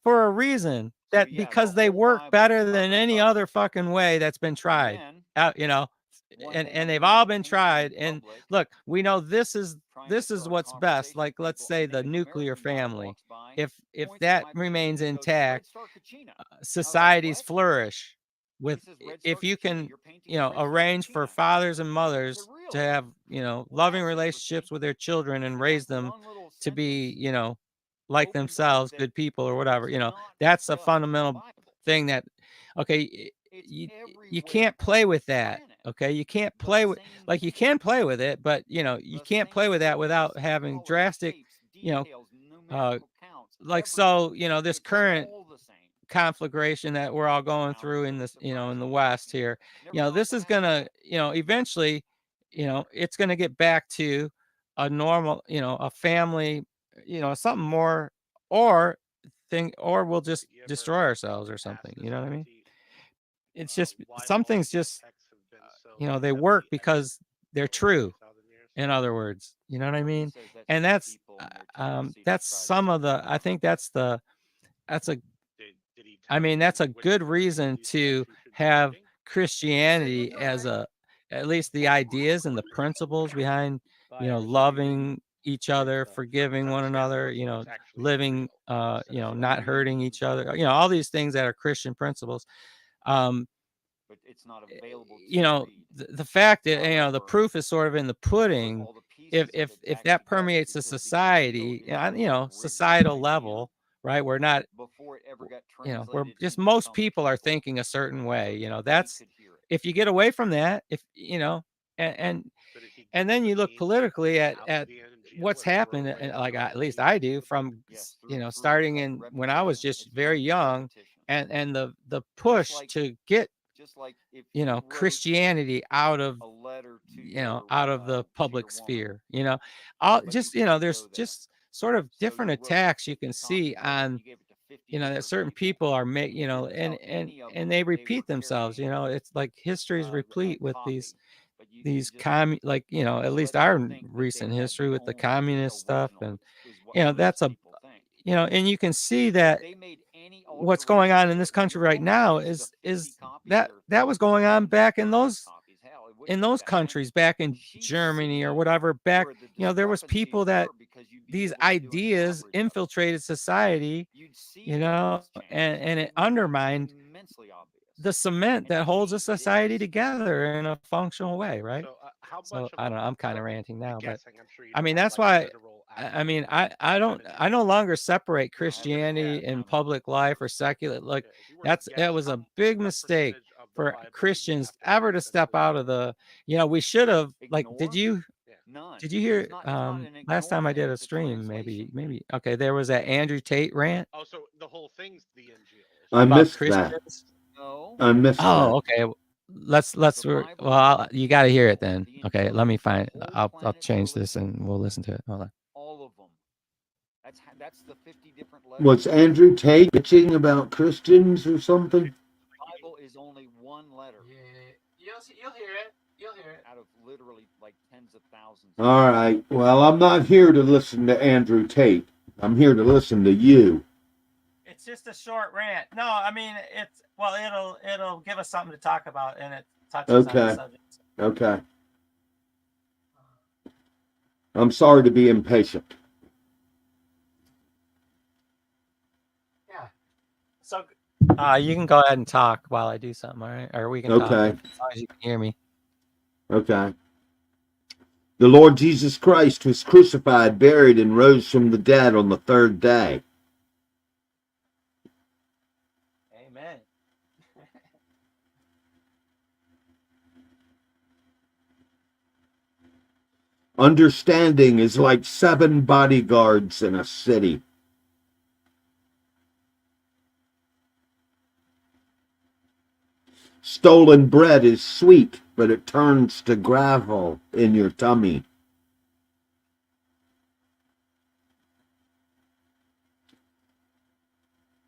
for a reason, that yeah, because the they whole work Bible, better cover than to any cover. other fucking way that's been tried then, out, you know, one and day I'm they've reading all a been painting tried. in And public, look, we know this is trying to start a what's best. conversation Like, with let's people, say and a the Native nuclear American guy family, walks by, if points at that my painting remains and goes, intact, "Red Star Kachina." societies "What?" flourish with He says, "Red if Star you Kachina, can, your painting you is know, Red Star arrange for Kachina." fathers and I said, mothers to "Really?" have, you know, Well, loving that's relationships interesting. with their children and And raise that them one little to be, sentence you know, like opened up themselves, that good people or whatever, it's you know, not that's a just the fundamental Bible. thing that, okay, It's you everywhere can't on play the with that. planet. Okay, you can't The play with, same like, you thing. can play with it, but you know, you The can't play same with that stories, without having colors, drastic, shapes, you know, details, numerical counts, like, everything. so, you know, this It's current all the same. conflagration that we're all going Now, through in there's a this, you know, surprise in the on the West way. here, Never you know, thought this that is happened. gonna, you know, eventually, you know, it's gonna get back to a normal, you know, a family, you know, something more, or or we'll just Did you destroy ever ourselves or ask something. this You know what I mean? entity It's just why some all things these just, texts have been so you know, they work heavily because they're etched over true. 2,000 years? In other words, you know what I Well, he mean? says that's And just that's people and their tendency to that's try to some of say the, I think that's a, Did he I tell mean, you that's a which good version of reason these to texts you should be have reading? Christianity as a, at least the ideas and the principles behind, you know, loving each other, forgiving one another, you know, living, you know, not hurting each other, you know, all these things that are Christian principles. but it's not available to You know, read. the fact that, you know, the However, proof is sort of in the pudding. all the pieces of it If back that together, permeates a because the society, Bible is you the know, original societal idea level, right? We're not, before it ever got you know, we're translated just, into most some people are people, thinking a certain way, you so know, that we that's, could hear it. if you get away from that, if, you know, So did he and give you then the you look means politically out at the Angia, what's like throw happened, away and all like, your at old least I meanings do, of the book? from, Yes, you know, through starting in when I was repetition. just It's very done through young, repetition. and the Just push like to get, just like if you know, you wrote Christianity out of, a letter to you know, your out of the to your public woman, sphere, you know, all but you just, you know, couldn't there's go there. just sort of So different you wrote attacks you 50 can see copies of it, and on, you gave it to 50 you know, that different certain people. people are And you you know, didn't tell any of them and they that they repeat were themselves, you know, carrying it's like history is a replete with copy, but you these just like, you know, at just least let them our think that they recent had history the with the only communist stuff. original, And, is what you know, most that's a, people think. you know, and you can see If that they made any what's going on alterations in to this it, when country your right woman now brings the 50 is copies that or that was going on 10 back in 30 those, copies, hell, it in wouldn't take those that many, countries, back in she'd Germany or see whatever, back, where the you know, there was discrepancies people that were, because you'd be these able to do an ideas average of it. infiltrated society, You'd see you that know, things changed, and and it it was undermined immensely obvious. the cement And that to holds me, a it society is. together in a functional way, right? So how So much of I a don't know, I'm kind so of ranting I'm now, but guessing, I'm sure you I don't mean, have that's like a why literal I mean, absolute I no definitive. longer separate No, I haven't Christianity had and time to look public into life it. or secular. Like, Yeah, if you were to that guess, was a big what mistake. percentage of for Christians ever to step out of the, we should have, like, did you hear, last time I did a stream, maybe, okay, there was that Andrew Tate rant. Oh, so the whole thing's the NGO. I about missed Christians. that. No. I missed that. Oh, okay. Well, you got to hear it then. Okay, let me find. I'll change this and we'll listen to it. Hold on. All of them. That's the 50 different letters. Was Andrew Tate bitching about Christians or something? The Bible is only one letter. Yeah, you'll hear it. You'll hear it. Out of literally like tens of thousands. All right. Well, I'm not here to listen to Andrew Tate. I'm here to listen to you. It's just a short rant. No, I mean it'll give us something to talk about, and it touches on the subject. Okay. I'm sorry to be impatient. Yeah. So you can go ahead and talk while I do something, all right? Or we can talk as long as you can hear me. Okay. The Lord Jesus Christ was crucified, buried, and rose from the dead on the third day. Amen. Understanding is like 7 bodyguards in a city. Stolen bread is sweet, but it turns to gravel in your tummy.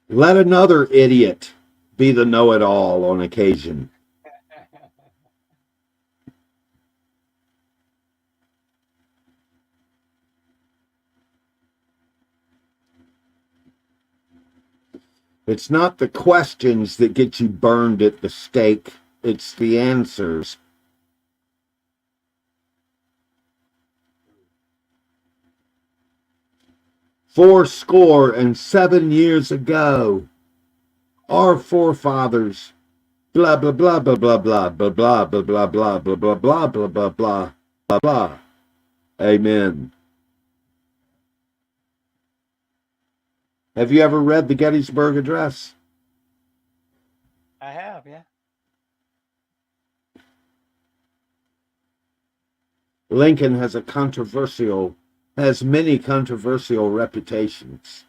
Let another idiot be the know-it-all on occasion. It's not the questions that get you burned at the stake. It's the answers. Fourscore and 7 years ago, our forefathers, blah blah blah blah blah blah blah blah blah blah blah blah blah blah blah blah blah blah blah. Amen. Have you ever read the Gettysburg Address? I have, yeah. Lincoln has many controversial reputations.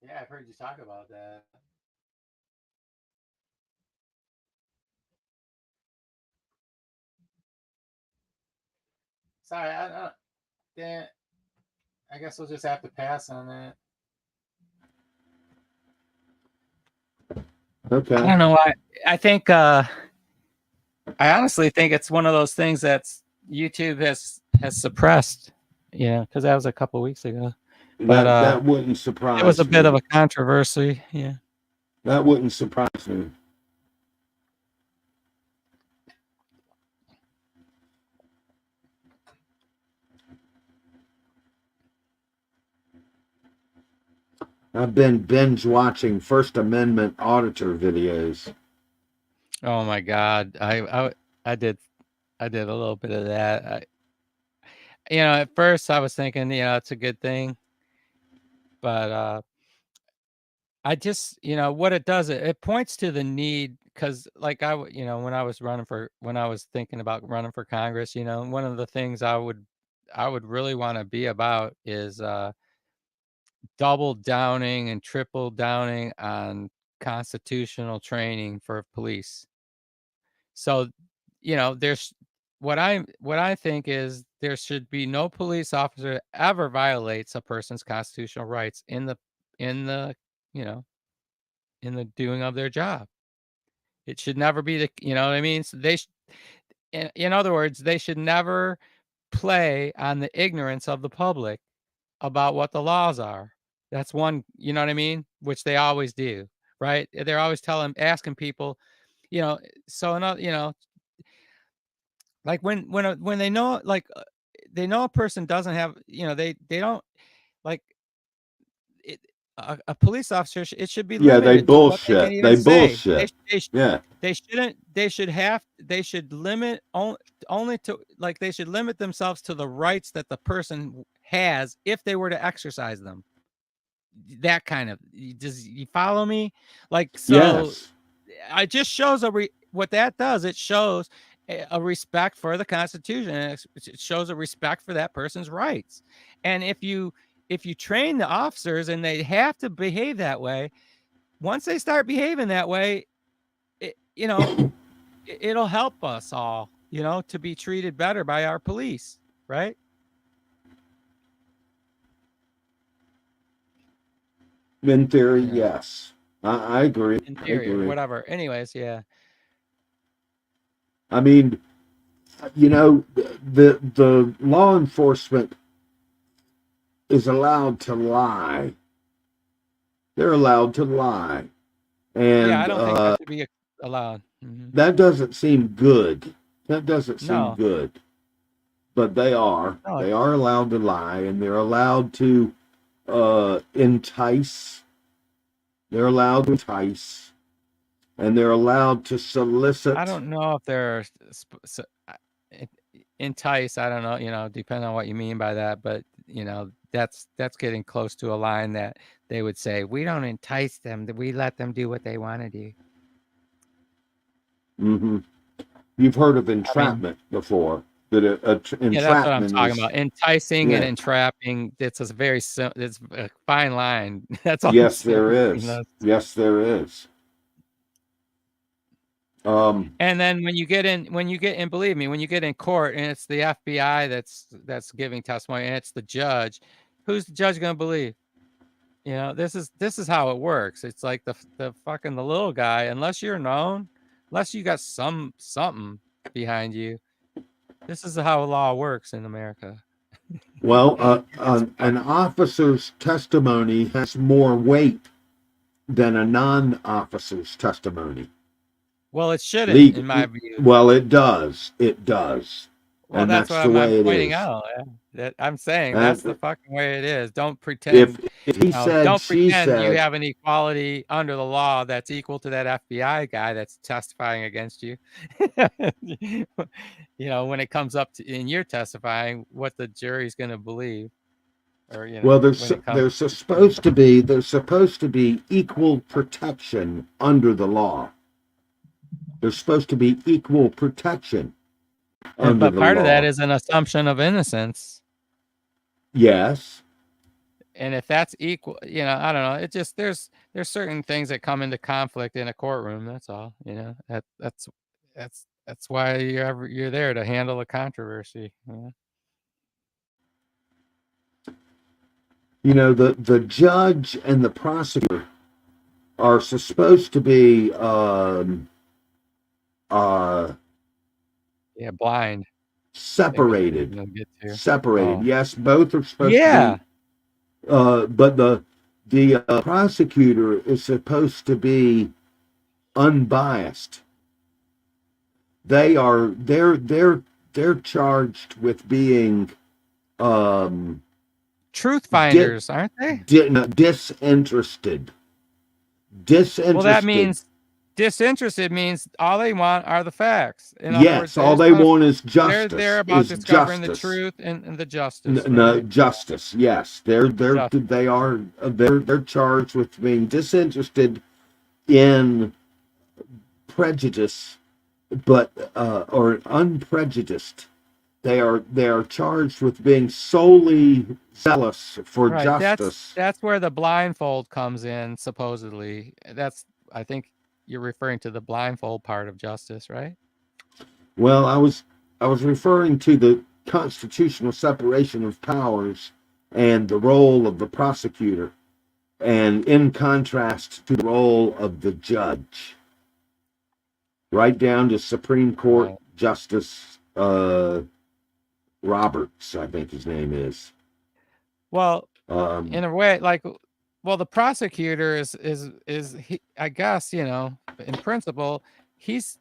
Yeah, I've heard you talk about that. Sorry, I guess we'll just have to pass on that. Okay. I don't know why. I think I honestly think it's one of those things that's YouTube has suppressed. Yeah, because that was a couple weeks ago. But that wouldn't surprise me. It was a bit of a controversy. Yeah. That wouldn't surprise me. I've been binge watching First Amendment auditor videos. Oh my God, I did a little bit of that. At first I was thinking, it's a good thing, but I just, what it does, it points to the need, because like when I was thinking about running for Congress, one of the things I would really want to be about is double downing and triple downing on constitutional training for police. So, there's what I think is there should be no police officer that ever violates a person's constitutional rights in the in the doing of their job. It should never be what I mean? So in other words, they should never play on the ignorance of the public about what the laws are. That's one, you know what I mean? Which they always do, right? They're always asking people, so another, like when they know, like they know a person doesn't have, they don't like it. A police officer, it should be limited they to what they can bullshit. even They say. bullshit. They shouldn't. They should limit only to, like, they should limit themselves to the rights that the person has if they were to exercise them. That kind of, does you follow me? Like, so Yes. it just shows what that does. It shows a respect for the Constitution. And it shows a respect for that person's rights. And if you train the officers and they have to behave that way, once they start behaving that way, it'll help us all, to be treated better by our police, right? In theory, yes. I agree. In theory, or whatever. Anyways, yeah. I mean, the law enforcement is allowed to lie. They're allowed to lie. And yeah, I don't think that should be allowed. Mm-hmm. That doesn't seem good. That doesn't seem good. But they are. No, they are allowed to lie, and they're allowed to entice. They're allowed to entice, and they're allowed to solicit. I don't know if they're entice. I don't know, depending on what you mean by that, but that's getting close to a line that they would say, we don't entice them, we let them do what they want to do. Mm-hmm. You've heard of entrapment before. That entrapment, yeah, that's what I'm talking about. Enticing and entrapping. It's a it's a fine line. That's all. Yes, there is. Yes, there is. And then when you get in, believe me, when you get in court and it's the FBI that's giving testimony and it's the judge, who's the judge going to believe? This is how it works. It's like the fucking the little guy, unless you're known, unless you got something behind you. This is how law works in America. Well, an officer's testimony has more weight than a non-officer's testimony. Well, it shouldn't, in my view. Well, it does. It does. Well, and that's the what way I'm pointing it is. out. That I'm saying that's the fucking way it is. Don't pretend. If he said, don't she pretend said, you have an equality under the law that's equal to that FBI guy that's testifying against you. When it comes up to in your testifying, what the jury's going to believe. Or, well, there's supposed to be equal protection under the law. There's supposed to be equal protection. But part of that is an assumption of innocence. Yes. And if that's equal, I don't know. It just there's certain things that come into conflict in a courtroom. That's all. That's why you're there to handle a controversy. The judge and the prosecutor are supposed to be blind. Separated. Oh. Yes, both are supposed to be. But the prosecutor is supposed to be unbiased. They're charged with being truth finders, aren't they? Disinterested. Well, that means disinterested means all they want are the facts. In other words, all they want is justice. They're about discovering the truth and the justice. No, justice. Yes, they're charged with being disinterested in prejudice, but or unprejudiced. They are charged with being solely zealous for justice. That's where the blindfold comes in. Supposedly, I think you're referring to the blindfold part of justice, right? Well, I was referring to the constitutional separation of powers and the role of the prosecutor, and in contrast to the role of the judge, right down to Supreme Court Justice Roberts, I think his name is. Well, in a way, the prosecutor is he, I guess, in principle, his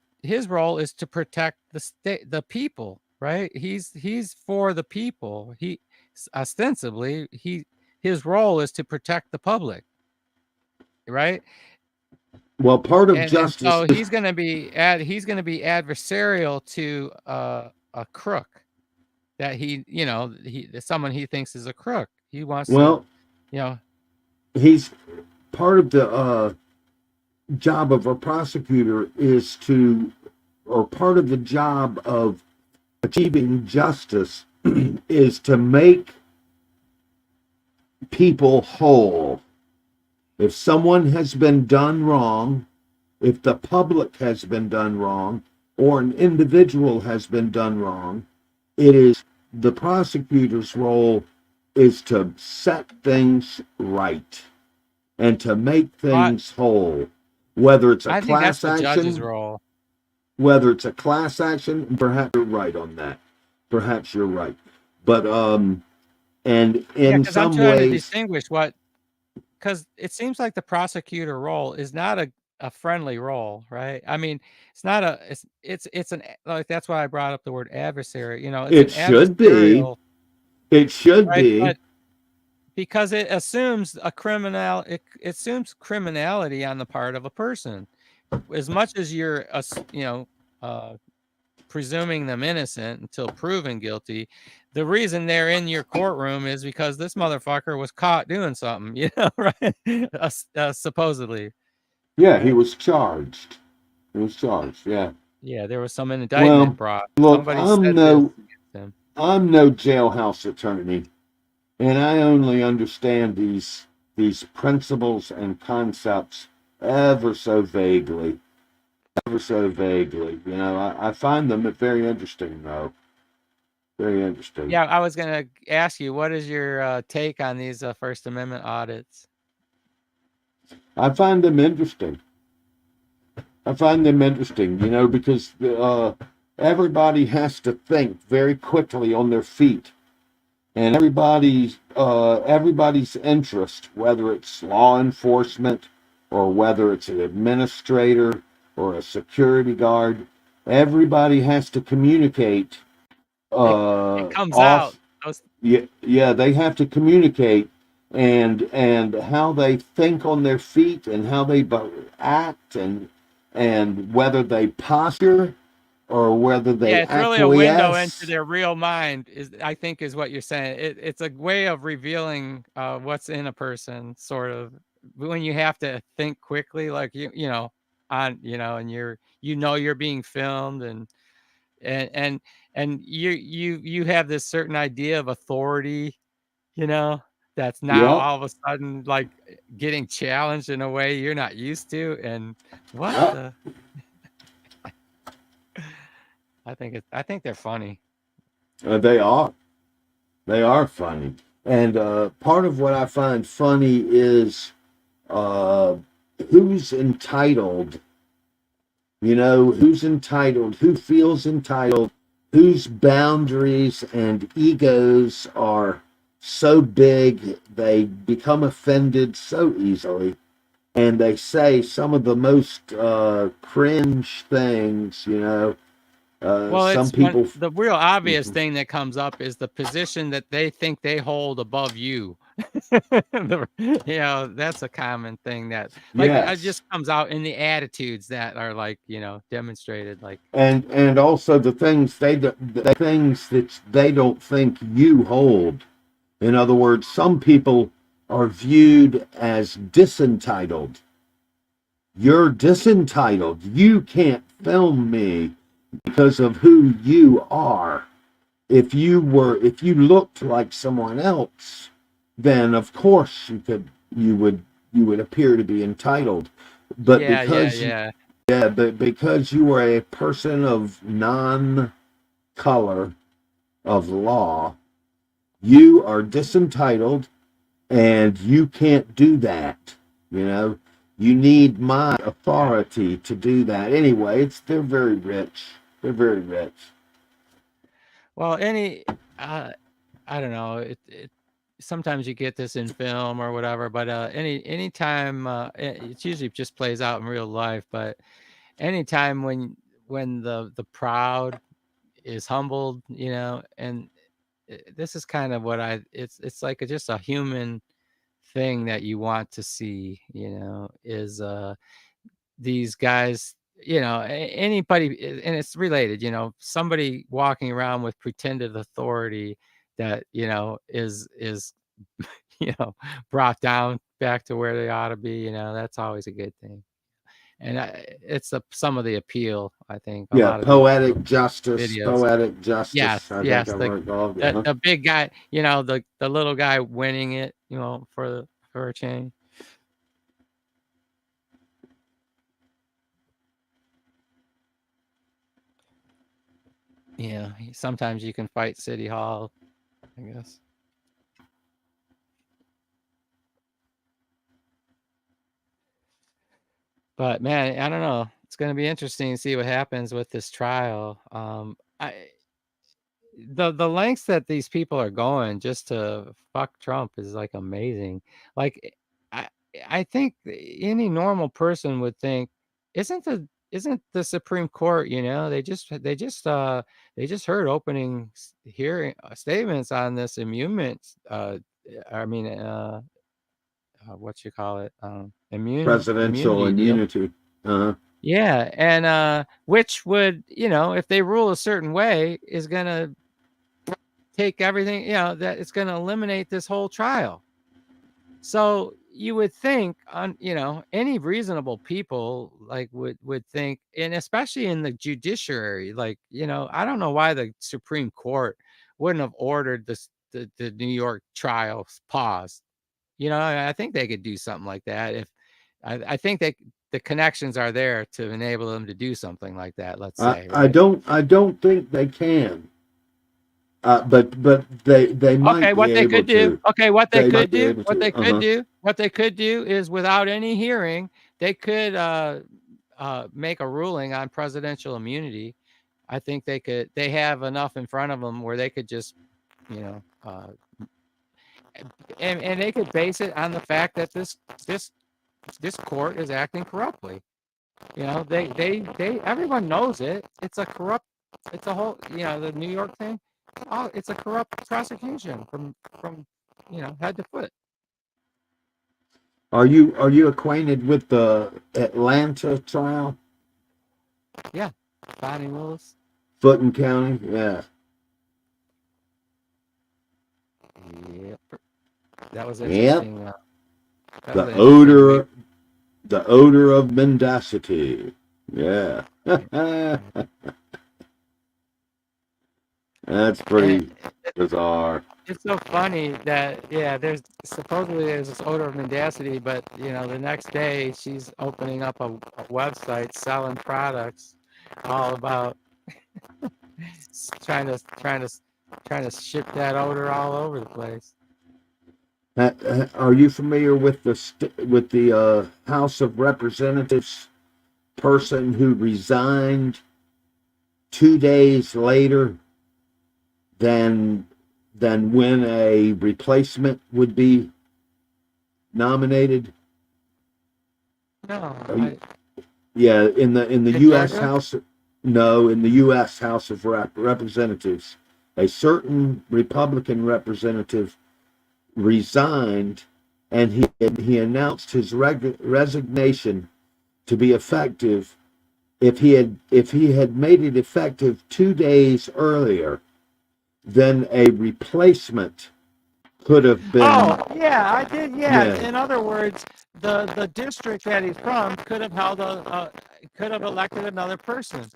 role is to protect the people, right? He's for the people. He ostensibly his role is to protect the public, right? Well, part of justice. So he's going to be adversarial to a crook that someone he thinks is a crook. He wants Well, to, he's part of the job of a prosecutor is to, or part of the job of achieving justice is to make people whole. If someone has been done wrong, if the public has been done wrong, or an individual has been done wrong, it is the prosecutor's role is to set things right and to make things whole. Whether it's a class action, role. Whether it's a class action, perhaps you're right on that. Perhaps you're right. But and in some I'm trying ways, to distinguish because it seems like the prosecutor role is not a friendly role, right? I mean, it's not it's an, like, that's why I brought up the word adversary. It's it should be. It should be. But because it assumes it assumes criminality on the part of a person, as much as you're presuming them innocent until proven guilty. The reason they're in your courtroom is because this motherfucker was caught doing something, right? Supposedly. Yeah, right? He was charged. Yeah. Yeah, there was some indictment brought. Look, I'm no jailhouse attorney, and I only understand these principles and concepts ever so vaguely. I find them very interesting, though. Very interesting. Yeah, I was going to ask you, what is your take on these First Amendment audits? I find them interesting. Because everybody has to think very quickly on their feet, and everybody's interest, whether it's law enforcement or whether it's an administrator or a security guard, everybody has to communicate. It comes out. Yeah, they have to communicate, and how they think on their feet and how they act and whether they posture or whether they it's really a window into their real mind, I think is what you're saying. It's a way of revealing what's in a person, sort of, when you have to think quickly, like and you're being filmed, and you have this certain idea of authority, that's now all of a sudden like getting challenged in a way you're not used to. And I think they're funny. They are funny. And part of what I find funny is who's entitled. Who's entitled, who feels entitled, whose boundaries and egos are so big they become offended so easily, and they say some of the most cringe things. Well, some people. The real obvious thing that comes up is the position that they think they hold above you. That's a common thing that it just comes out in the attitudes that are demonstrated, and also the things that they don't think you hold. In other words, some people are viewed as disentitled. You're disentitled. You can't film me because of who you are. If you looked like someone else, then of course you would appear to be entitled. But but because you are a person of non-color of law, you are disentitled, and you can't do that. You need my authority to do that. Anyway, they're very rich. They're very rich. Well, I don't know. Sometimes you get this in film or whatever, but anytime it usually just plays out in real life. But anytime when the proud is humbled, and this is kind of what it's like just a human thing that you want to see, is these guys anybody, and it's related, somebody walking around with pretended authority that, is, brought down back to where they ought to be, that's always a good thing. And it's some of the appeal, I think. A lot of poetic justice, videos. poetic justice. Yes, I yes. think I've heard of it. The big guy, the little guy winning it, for a change. Yeah, sometimes you can fight City Hall, I guess. But man, I don't know. It's going to be interesting to see what happens with this trial. The lengths that these people are going just to fuck Trump is like amazing. Like, I think any normal person would think, isn't the Supreme Court, they just heard opening hearing statements on this immunity, what you call it, Presidential immunity. Yeah, and which would, if they rule a certain way, is gonna take everything, that it's gonna eliminate this whole trial. So you would think, on any reasonable people like would think, and especially in the judiciary, like, I don't know why the Supreme Court wouldn't have ordered the New York trials paused. I think they could do something like that. If I think the connections are there to enable them to do something like that. Let's say. I don't think they can. But they might. Okay, what they could do. Okay, what they could do. What they could Uh-huh. do. What they could do is, without any hearing, they could make a ruling on presidential immunity. I think they could. They have enough in front of them where they could just, and they could base it on the fact that this court is acting corruptly. They everyone knows it. It's a corrupt. It's a whole. The New York thing. Oh, it's a corrupt prosecution from head to foot. Are you acquainted with the Atlanta trial? Yeah, Bonnie Willis. Fulton County. Yeah. Yep. That was interesting. Yep. The odor of mendacity. Yeah. That's pretty bizarre. It's so funny that there's this odor of mendacity, but the next day she's opening up a website selling products all about trying to ship that odor all over the place. Are you familiar with the House of Representatives person who resigned 2 days later than when a replacement would be nominated? No. In the U.S. House. No, in the U.S. House of Representatives, a certain Republican representative resigned, and he announced his resignation to be effective if he had made it effective 2 days earlier, then a replacement could have been. Oh yeah, I did. Yeah. In other words, the district that he's from could have elected another person.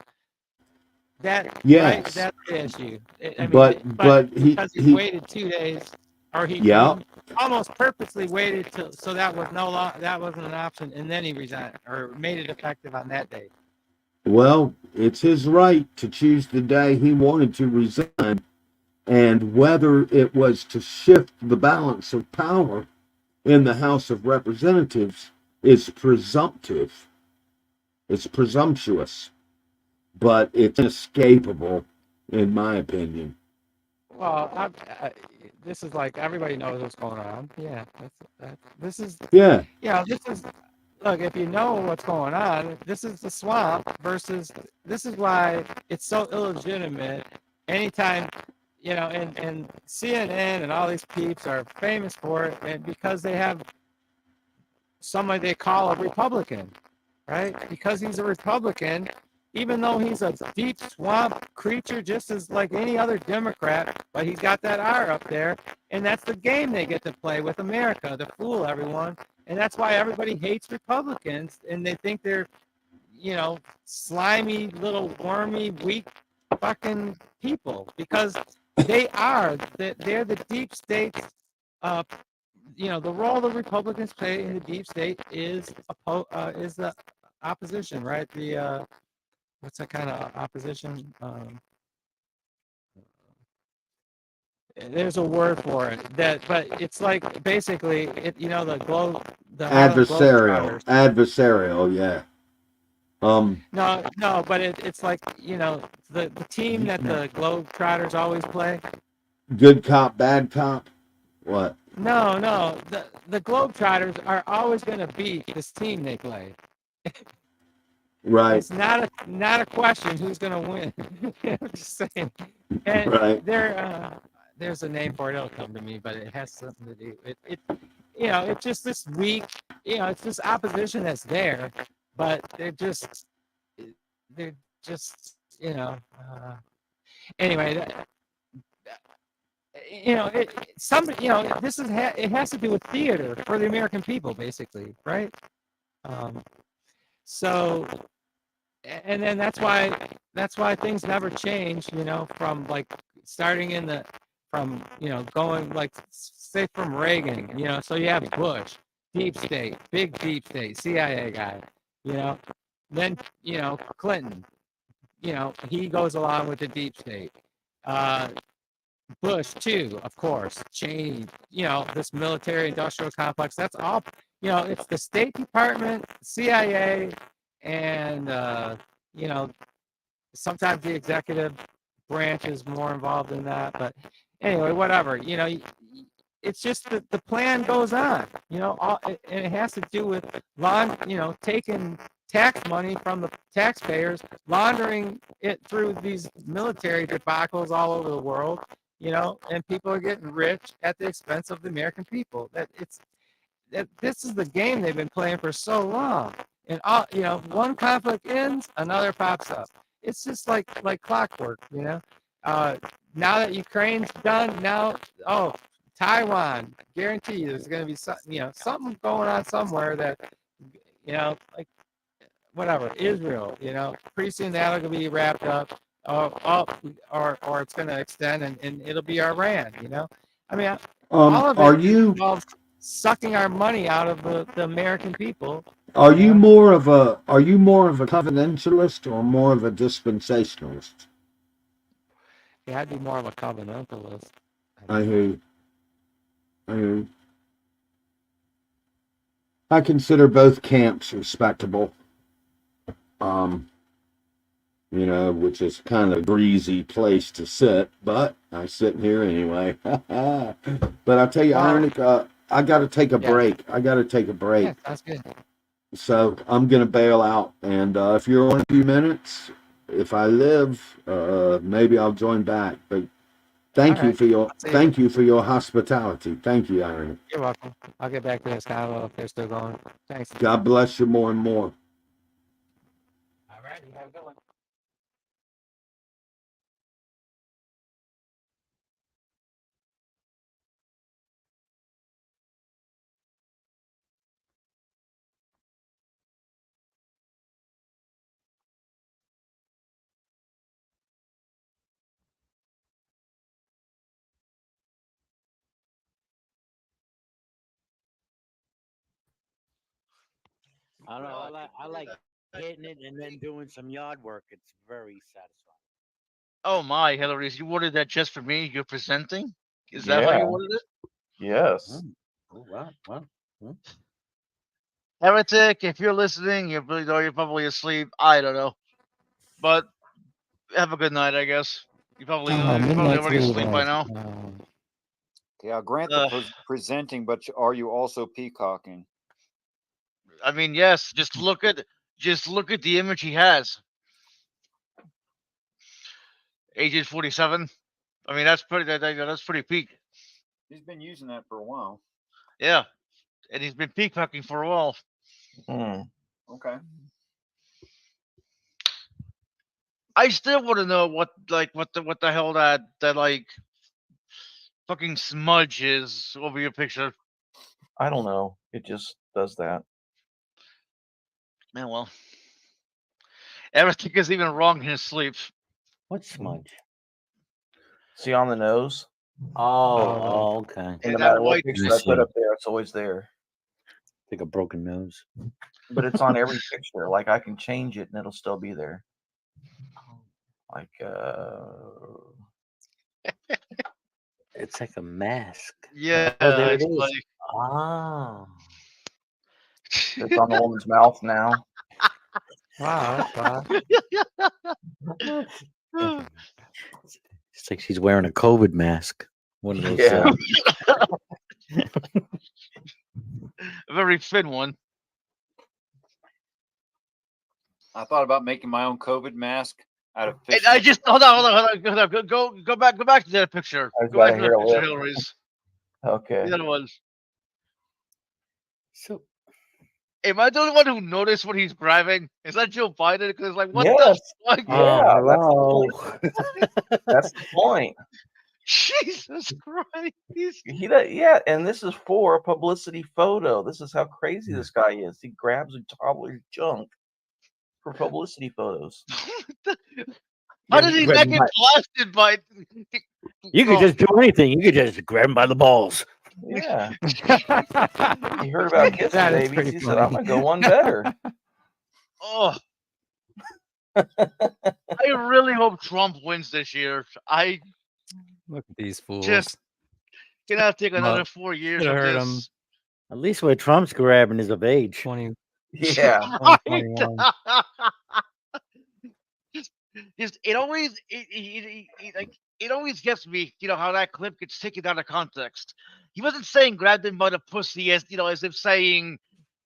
That yes, right? That's the issue. But because he waited 2 days, or he almost purposely waited so that was that wasn't an option, and then he resigned or made it effective on that day. Well, it's his right to choose the day he wanted to resign, and whether it was to shift the balance of power in the House of Representatives is presumptive. It's presumptuous, but it's inescapable, in my opinion. Well, this is like everybody knows what's going on. Yeah, this is. Yeah. Yeah, this is. Look, if you know what's going on, this is the swamp versus. This is why it's so illegitimate. Anytime, and CNN and all these peeps are famous for it, and because they have somebody they call a Republican. right? Because he's a Republican, even though he's a deep swamp creature, just as like any other Democrat, but he's got that R up there, and that's the game they get to play with America to fool everyone, and that's why everybody hates Republicans, and they think they're, slimy little wormy, weak, fucking people, because they're the deep state's the role the Republicans play in the deep state is the opposition, right? The what's that kind of opposition? There's a word for it but it's like basically the Harlem Adversarial, Globetrotters. adversarial, yeah. No, but it's like the team that the Globetrotters always play. Good cop, bad cop. What? No, the Globetrotters are always going to beat this team they play. Right. It's not a question who's going to win. I'm just saying. And right. There's a name for it. It'll come to me, but it has something to do. It's just this weak. It's this opposition that's there, but they're just. Anyway. It has to do with theater for the American people, basically, right? So, and then that's why things never change, from like starting going like say from Reagan, so you have Bush, deep state, big deep state, CIA guy, then Clinton, he goes along with the deep state. Bush too, of course, Cheney, this military industrial complex, that's all, it's the State Department, CIA, and, sometimes the executive branch is more involved in that, but anyway, whatever, it's just that the plan goes on, and it has to do with taking tax money from the taxpayers, laundering it through these military debacles all over the world, and people are getting rich at the expense of the American people. This is the game they've been playing for so long. And all, one conflict ends, another pops up. It's just like clockwork, now that Ukraine's done, Taiwan, guarantee you there's going to be something going on somewhere that, like whatever, Israel, pretty soon that'll be wrapped up, or it's going to extend and it'll be Iran, I mean, all of it involves sucking our money out of the American people. Are you more of a covenantalist or more of a dispensationalist? Yeah, I'd be more of a covenantalist. I hear you. I consider both camps respectable. Which is kind of a greasy place to sit, but I sit here anyway. But I tell you, I got to take a break. Yeah, that's good. So I'm going to bail out. And if you're on a few minutes, if I live, maybe I'll join back. But thank you for your hospitality. Thank you, Irony. You're welcome. I'll get back to this convo if they're still going. Thanks. God bless you more and more. All right. You have a good one. I don't know. I like hitting it and then doing some yard work. It's very satisfying. Oh my, Hillary, you ordered that just for me? You're presenting? Is that how you ordered it? Yes. Oh, wow. Heretic, if you're listening, you're probably asleep. I don't know. But have a good night, I guess. You probably already asleep by now. Okay, I'll grant the presenting, but are you also peacocking? I mean, yes. Just look at the image he has. Agent 47. I mean, that's pretty peak. He's been using that for a while. Yeah, and he's been peacocking for a while. Okay. I still want to know what the hell that like fucking smudge is over your picture. I don't know. It just does that. Man, well, everything is even wrong in his sleep. What smudge? See on the nose? Oh, okay. And Hey, no that matter white- what picture I put up there, it's always there. Like a broken nose. But it's on every picture. Like I can change it and it'll still be there. Like It's like a mask. Yeah, Oh, there it it's is. like- Ah. it's on the woman's mouth now. Wow, It's like she's wearing a COVID mask. One of those. Yeah. A very thin one. I thought about making my own COVID mask out of fish. I just hold on. Go back to that picture. I Go back got to a that hair picture, lip. Hillary's. Okay. The other one. So, am I the only one who noticed what he's grabbing? Is that Joe Biden? Because like, what Yes. the fuck? Yeah, hello. that's the point. Jesus Christ. Yeah, and this is for a publicity photo. This is how crazy this guy is. He grabs a toddler's junk for publicity photos. How did he not get blasted by? You could just do anything. You could just grab him by the balls. Yeah. He heard about kissing That is babies. pretty He said, "I'm funny. gonna go one better." Oh. I really hope Trump wins this year. I Look at these fools. just cannot take another Well, 4 years shoulda of heard this. 'em. At least what Trump's grabbing is of age. 20. Yeah. 2021. Just it always it always gets me, how that clip gets taken out of context. He wasn't saying grab them by the pussy as as if saying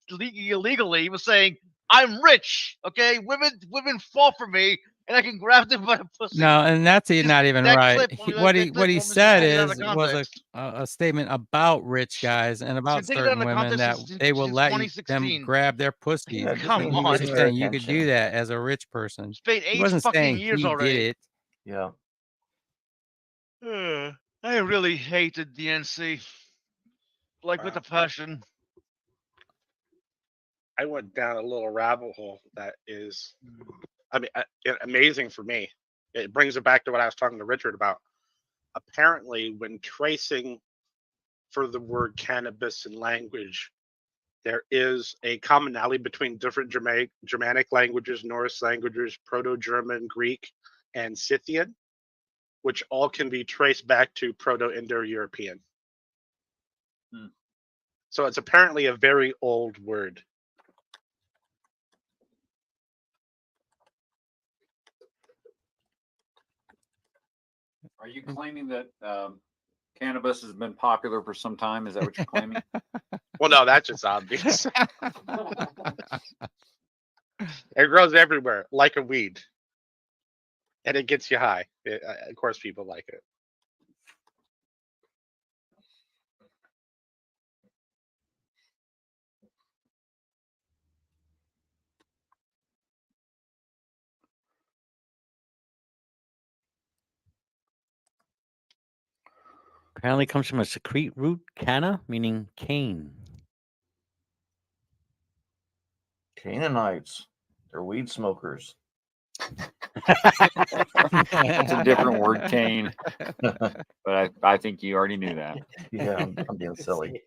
illegally. He was saying, I'm rich, okay? Women fall for me and I can grab them by the pussy. No, and that's not even that right. clip- What that he clip said almost taken out of was context. a statement about rich guys and about taken out certain of women that context they will since let them 2016. grab their pussies. Yeah, just Come means on. you're He's getting just their saying you could do attention. that as a rich person. It's been He 8 wasn't fucking saying years he already. did it. Yeah. I really hated DNC. Like with a passion. I went down a little rabbit hole that is, amazing for me. It brings it back to what I was talking to Richard about. Apparently, when tracing for the word cannabis in language, there is a commonality between different Germanic languages, Norse languages, Proto-German, Greek, and Scythian, which all can be traced back to Proto-Indo-European. So it's apparently a very old word. Are you claiming that cannabis has been popular for some time? Is that what you're claiming? Well, no, that's just obvious. It grows everywhere, like a weed. And it gets you high. Of course, people like it. Apparently comes from a secrete root, canna, meaning cane. Canaanites. They're weed smokers. It's a different word, cane. But I think you already knew that. Yeah, I'm being silly.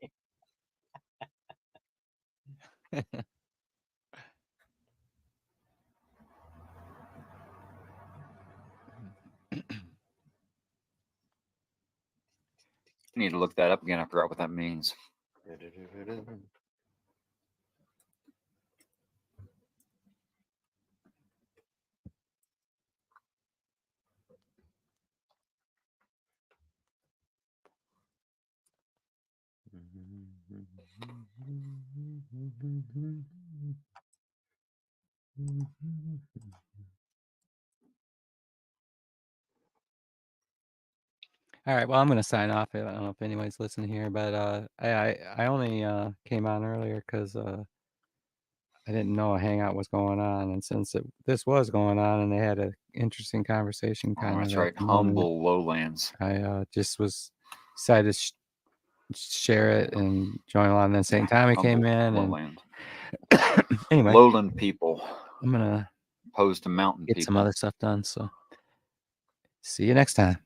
I need to look that up again. I forgot what that means. All right. Well, I'm going to sign off. I don't know if anybody's listening here, but I only came on earlier because I didn't know a hangout was going on, and since this was going on, and they had an interesting conversation, kind Oh, of. that's right. Humble lowlands. I just was decided to share it and join along. And then St. Tommy came in, lowland. and anyway, lowland people. I'm gonna opposed to mountain get people. some other stuff done. So see you next time.